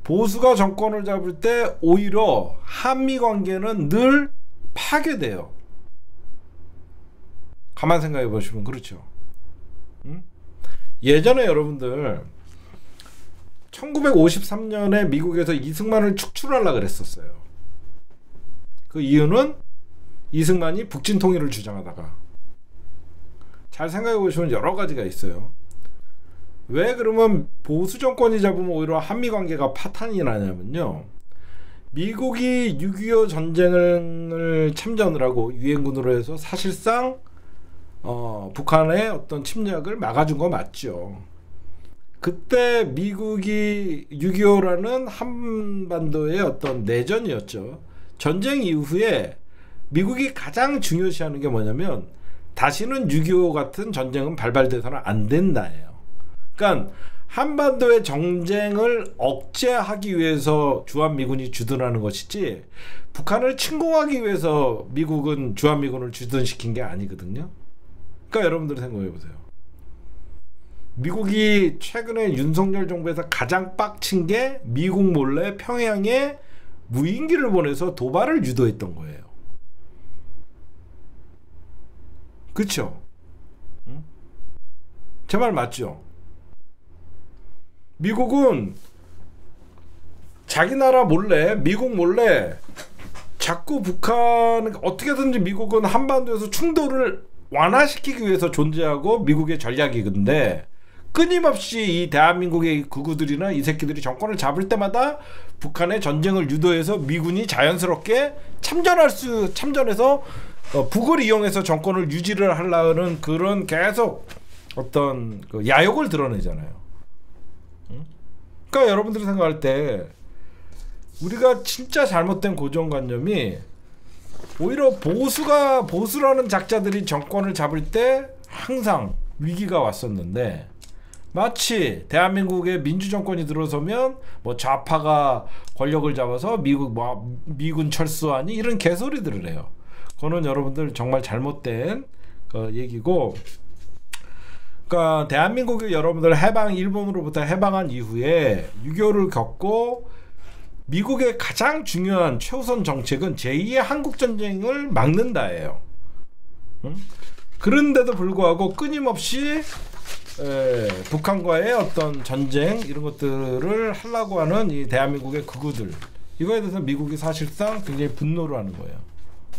보수가 정권을 잡을 때 오히려 한미 관계는 늘 파괴돼요. 가만 생각해 보시면 그렇죠. 응? 예전에 여러분들 1953년에 미국에서 이승만을 축출하려고 그랬었어요. 그 이유는 이승만이 북진 통일을 주장하다가, 잘 생각해 보시면 여러 가지가 있어요. 왜 그러면 보수 정권이 잡으면 오히려 한미 관계가 파탄이 나냐면요, 미국이 6.25 전쟁을 참전을 하고 유엔군으로 해서 사실상 북한의 어떤 침략을 막아준 거 맞죠. 그때 미국이 6.25라는 한반도의 어떤 내전이었죠. 전쟁 이후에 미국이 가장 중요시하는 게 뭐냐면 다시는 6.25 같은 전쟁은 발발돼서는 안 된다예요. 그러니까 한반도의 정쟁을 억제하기 위해서 주한미군이 주둔하는 것이지, 북한을 침공하기 위해서 미국은 주한미군을 주둔시킨 게 아니거든요. 그러니까 여러분들 생각해 보세요. 미국이 최근에 윤석열 정부에서 가장 빡친 게 미국 몰래 평양에 무인기를 보내서 도발을 유도했던 거예요. 그렇죠? 응? 제 말 맞죠? 미국은 자기 나라 몰래, 미국 몰래 자꾸 북한, 어떻게든지 미국은 한반도에서 충돌을 완화시키기 위해서 존재하고 미국의 전략이건데, 끊임없이 이 대한민국의 극우들이나 이 새끼들이 정권을 잡을 때마다 북한의 전쟁을 유도해서 미군이 자연스럽게 참전해서 북을 이용해서 정권을 유지를 하려는 그런 계속 어떤 그 야욕을 드러내잖아요. 그러니까 여러분들이 생각할 때 우리가 진짜 잘못된 고정관념이 오히려 보수라는 작자들이 정권을 잡을 때 항상 위기가 왔었는데 마치 대한민국의 민주정권이 들어서면 뭐 좌파가 권력을 잡아서 미군 철수하니 이런 개소리들을 해요. 그거는 여러분들 정말 잘못된 얘기고, 그러니까 대한민국이 여러분들 일본으로부터 해방한 이후에 6.25를 겪고 미국의 가장 중요한 최우선 정책은 제2의 한국전쟁을 막는다예요. 그런데도 불구하고 끊임없이 북한과의 어떤 전쟁 이런 것들을 하려고 하는 이 대한민국의 극우들, 이거에 대해서 미국이 사실상 굉장히 분노를 하는 거예요.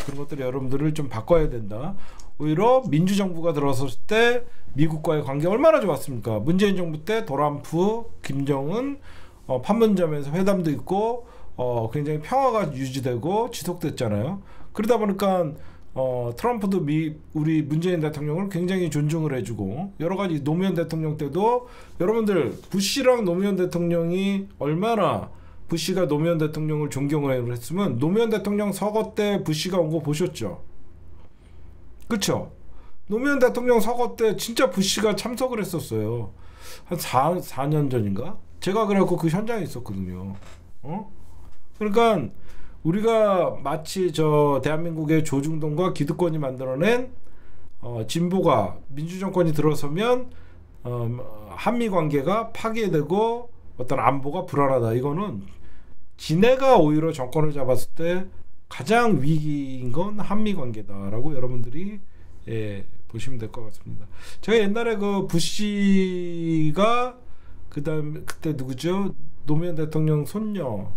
그런 것들을 여러분들을 좀 바꿔야 된다. 오히려 민주정부가 들어섰을 때 미국과의 관계 얼마나 좋았습니까? 문재인 정부 때 도란프, 김정은, 판문점에서 회담도 있고 굉장히 평화가 유지되고 지속됐잖아요. 그러다 보니까 트럼프도 우리 문재인 대통령을 굉장히 존중을 해주고, 여러 가지 노무현 대통령 때도 여러분들 부시랑 노무현 대통령이 얼마나 부시가 노무현 대통령을 존경을 했으면 노무현 대통령 서거 때 부시가 온 거 보셨죠? 그쵸? 노무현 대통령 서거 때 진짜 부시가 참석을 했었어요. 한 4년 전인가? 제가 그래갖고 그 현장에 있었거든요. 그러니까 우리가 마치 대한민국의 조중동과 기득권이 만들어낸 진보가 민주정권이 들어서면 한미 관계가 파괴되고 어떤 안보가 불안하다. 이거는 지네가 오히려 정권을 잡았을 때 가장 위기인 건 한미 관계다라고 여러분들이 보시면 될 것 같습니다. 제가 옛날에 그 부시가 그때 누구죠? 노무현 대통령 손녀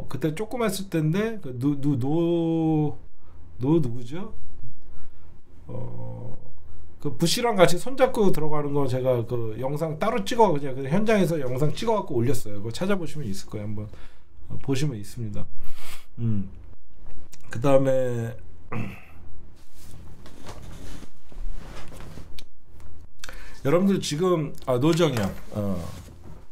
그때 조금 했을 때인데 누구죠? 그 부시랑 같이 손잡고 들어가는 거 제가 그 영상 따로 찍어 그냥 그 현장에서 영상 찍어갖고 올렸어요. 그거 찾아보시면 있을 거예요. 한번 보시면 있습니다. 그 다음에 여러분들 지금 노정현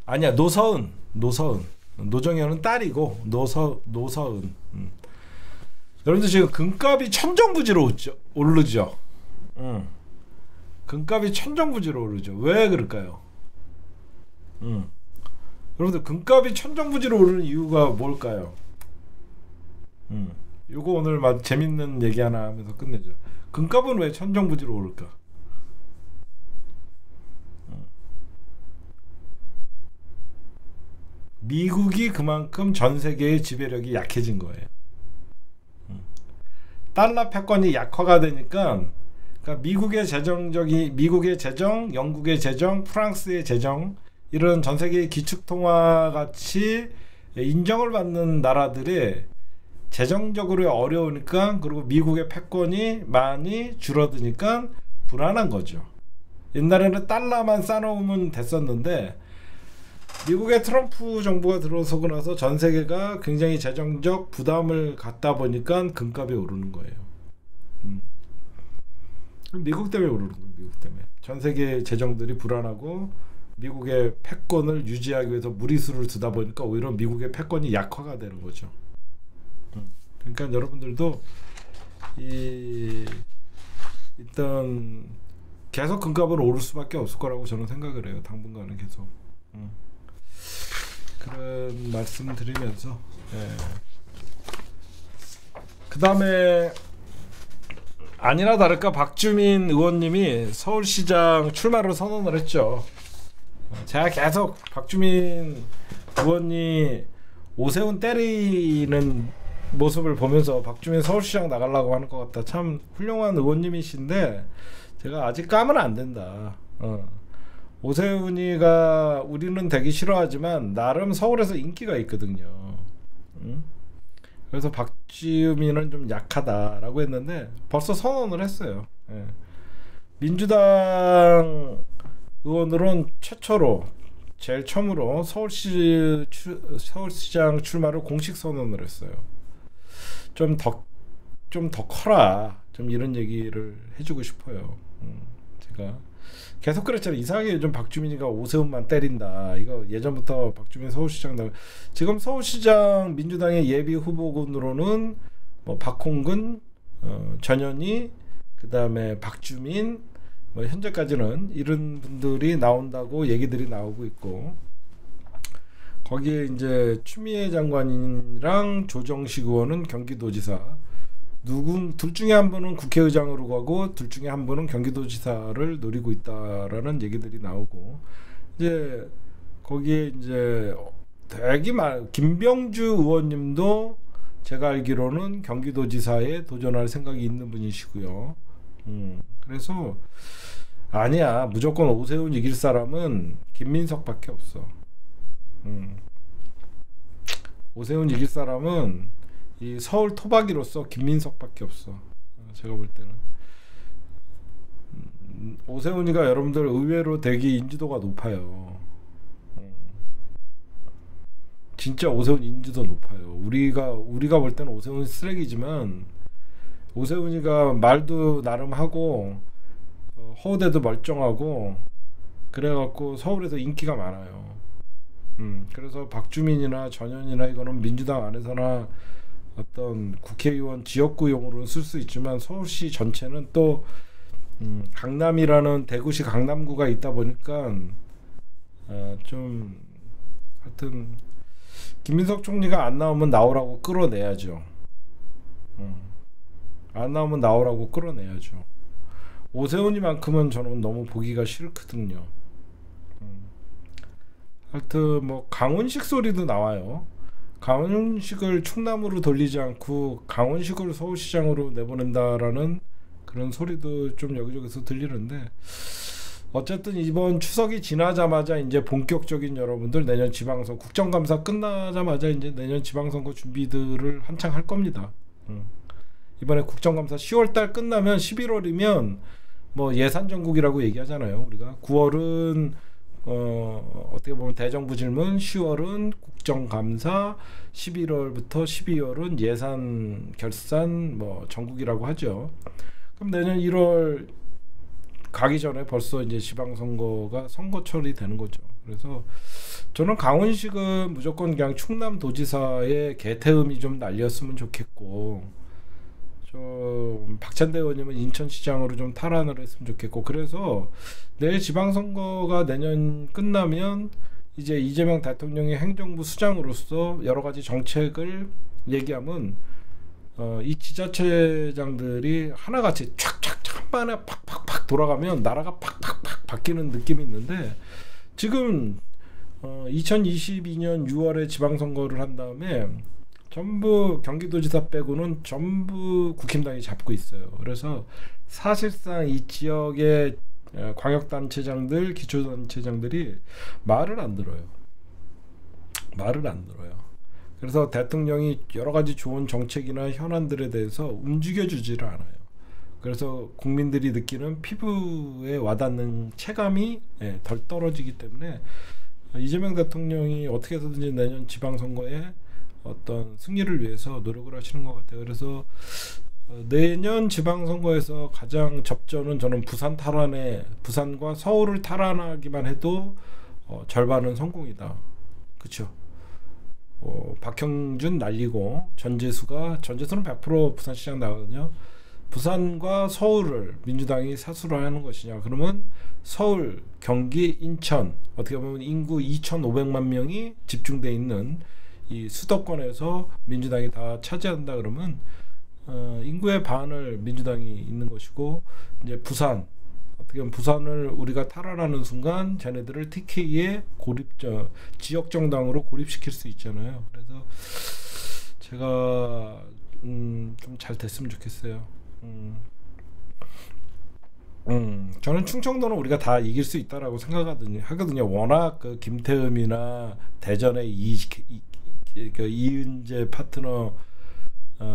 아니야 노서은 노정현은 딸이고 노서은 여러분들 지금 금값이 천정부지로 오르죠. 금값이 천정부지로 오르죠. 왜 그럴까요? 여러분들 금값이 천정부지로 오르는 이유가 뭘까요? 요거 오늘 재밌는 얘기 하나 하면서 끝내죠. 금값은 왜 천정부지로 오를까? 미국이 그만큼 전 세계의 지배력이 약해진 거예요. 달러 패권이 약화가 되니까, 그러니까 미국의 재정, 영국의 재정, 프랑스의 재정, 이런 전 세계의 기축통화 같이 인정을 받는 나라들이 재정적으로 어려우니까, 그리고 미국의 패권이 많이 줄어드니까 불안한 거죠. 옛날에는 달러만 싸놓으면 됐었는데 미국의 트럼프 정부가 들어서고 나서 전 세계가 굉장히 재정적 부담을 갖다 보니까 금값이 오르는 거예요. 미국 때문에 오르는 거예요. 미국 때문에 전 세계 재정들이 불안하고 미국의 패권을 유지하기 위해서 무리수를 두다 보니까 오히려 미국의 패권이 약화가 되는 거죠. 그러니까 여러분들도 일단 계속 금값은 오를 수밖에 없을 거라고 저는 생각을 해요. 당분간은 계속. 그런 말씀 드리면서 그 다음에 아니나 다를까 박주민 의원님이 서울시장 출마를 선언을 했죠. 제가 계속 박주민 의원이 오세훈 때리는 모습을 보면서 박주민 서울시장 나가려고 하는 것 같다. 참 훌륭한 의원님이신데 제가 아직 까면 안 된다. 오세훈이가 우리는 되기 싫어하지만 나름 서울에서 인기가 있거든요. 그래서 박주민은 좀 약하다라고 했는데 벌써 선언을 했어요. 민주당 의원으로는 최초로 제일 처음으로 서울시장 출마를 공식 선언을 했어요. 좀 더 커라. 좀 이런 얘기를 해주고 싶어요. 제가 계속 그랬잖아요. 이상하게 요즘 박주민이가 오세훈만 때린다. 이거 예전부터 박주민 서울시장 지금 서울시장 민주당의 예비 후보군으로는 뭐 박홍근, 전현희, 그 다음에 박주민, 뭐 현재까지는 이런 분들이 나온다고 얘기들이 나오고 있고, 거기에 이제 추미애 장관이랑 조정식 의원은 경기도지사, 둘 중에 한 분은 국회의장으로 가고 둘 중에 한 분은 경기도지사를 노리고 있다라는 얘기들이 나오고, 이제 거기에 이제 되게 김병주 의원님도 제가 알기로는 경기도지사에 도전할 생각이 있는 분이시고요. 그래서 아니야, 무조건 오세훈 이길 사람은 김민석밖에 없어. 오세훈 이길 사람은 이 서울 토박이로서 김민석밖에 없어. 제가 볼 때는 오세훈이가 여러분들 의외로 되게 인지도가 높아요. 진짜 오세훈 인지도 높아요. 우리가 볼 때는 오세훈 쓰레기지만 오세훈이가 말도 나름 하고 허우대도 멀쩡하고 그래갖고 서울에서 인기가 많아요. 그래서 박주민이나 전현이나 이거는 민주당 안에서나 어떤 국회의원 지역구용으로는 쓸 수 있지만 서울시 전체는 또 강남이라는 대구시 강남구가 있다 보니까 좀 하여튼 김민석 총리가 안 나오면 나오라고 끌어내야죠. 안 나오면 나오라고 끌어내야죠. 오세훈이만큼은 저는 너무 보기가 싫거든요. 하여튼 뭐 강훈식 소리도 나와요. 강훈식을 충남으로 돌리지 않고 강훈식을 서울시장으로 내보낸다라는 그런 소리도 좀 여기저기서 들리는데, 어쨌든 이번 추석이 지나자마자 이제 본격적인 여러분들 내년 지방선거, 국정감사 끝나자마자 이제 내년 지방선거 준비들을 한창 할 겁니다. 이번에 국정감사 10월달 끝나면 11월이면 뭐 예산 전국이라고 얘기하잖아요. 우리가 9월은 어떻게 보면 대정부 질문, 10월은 국정감사, 11월부터 12월은 예산 결산 뭐 전국이라고 하죠. 그럼 내년 1월 가기 전에 벌써 이제 지방선거가 선거철이 되는 거죠. 그래서 저는 강훈식은 무조건 그냥 충남도지사의 개태음이 좀 날렸으면 좋겠고, 좀 박찬대 의원님은 인천시장으로 좀 탈환을 했으면 좋겠고, 그래서 내일 지방선거가 내년 끝나면 이제 이재명 대통령이 행정부 수장으로서 여러 가지 정책을 얘기하면 이 지자체장들이 하나같이 촥촥촥 한 번에 팍팍팍 돌아가면 나라가 팍팍팍 바뀌는 느낌이 있는데, 지금 2022년 6월에 지방선거를 한 다음에 전부 경기도지사 빼고는 전부 국힘당이 잡고 있어요. 그래서 사실상 이 지역의 광역단체장들, 기초단체장들이 말을 안 들어요. 그래서 대통령이 여러 가지 좋은 정책이나 현안들에 대해서 움직여주지를 않아요. 그래서 국민들이 느끼는 피부에 와닿는 체감이 덜 떨어지기 때문에 이재명 대통령이 어떻게 해서든지 내년 지방선거에 어떤 승리를 위해서 노력을 하시는 것 같아요. 그래서 내년 지방선거에서 가장 접전은 저는 부산과 서울을 탈환하기만 해도 절반은 성공이다. 그렇죠? 박형준 날리고 전재수는 100% 부산시장 나거든요. 부산과 서울을 민주당이 사수를 하는 것이냐, 그러면 서울, 경기, 인천, 어떻게 보면 인구 2,500만 명이 집중돼 있는 이 수도권에서 민주당이 다 차지한다 그러면 인구의 반을 민주당이 있는 것이고, 이제 부산, 어떻게 보면 부산을 우리가 탈환하는 순간 쟤네들을 TK의 지역 정당으로 고립시킬 수 있잖아요. 그래서 제가 좀 잘 됐으면 좋겠어요. 저는 충청도는 우리가 다 이길 수 있다라고 생각하거든요. 워낙 그 김태흠이나 대전의 이은재 파트너,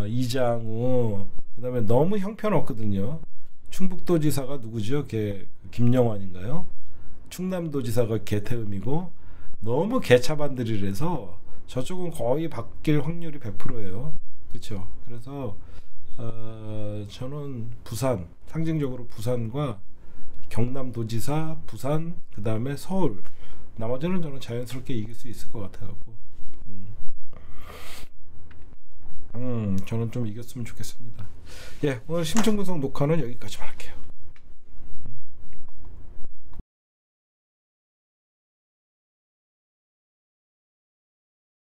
이장우, 그다음에 너무 형편없거든요. 충북도지사가 누구죠? 김영환인가요? 충남도지사가 개태음이고 너무 개차반들이라서 저쪽은 거의 바뀔 확률이 100%예요. 그렇죠. 그래서 저는 부산, 상징적으로 부산과 경남도지사, 부산, 그 다음에 서울, 나머지는 저는 자연스럽게 이길 수 있을 것 같아갖고 저는 좀 이겼으면 좋겠습니다. 예, 오늘 심층분석 녹화는 여기까지 할게요.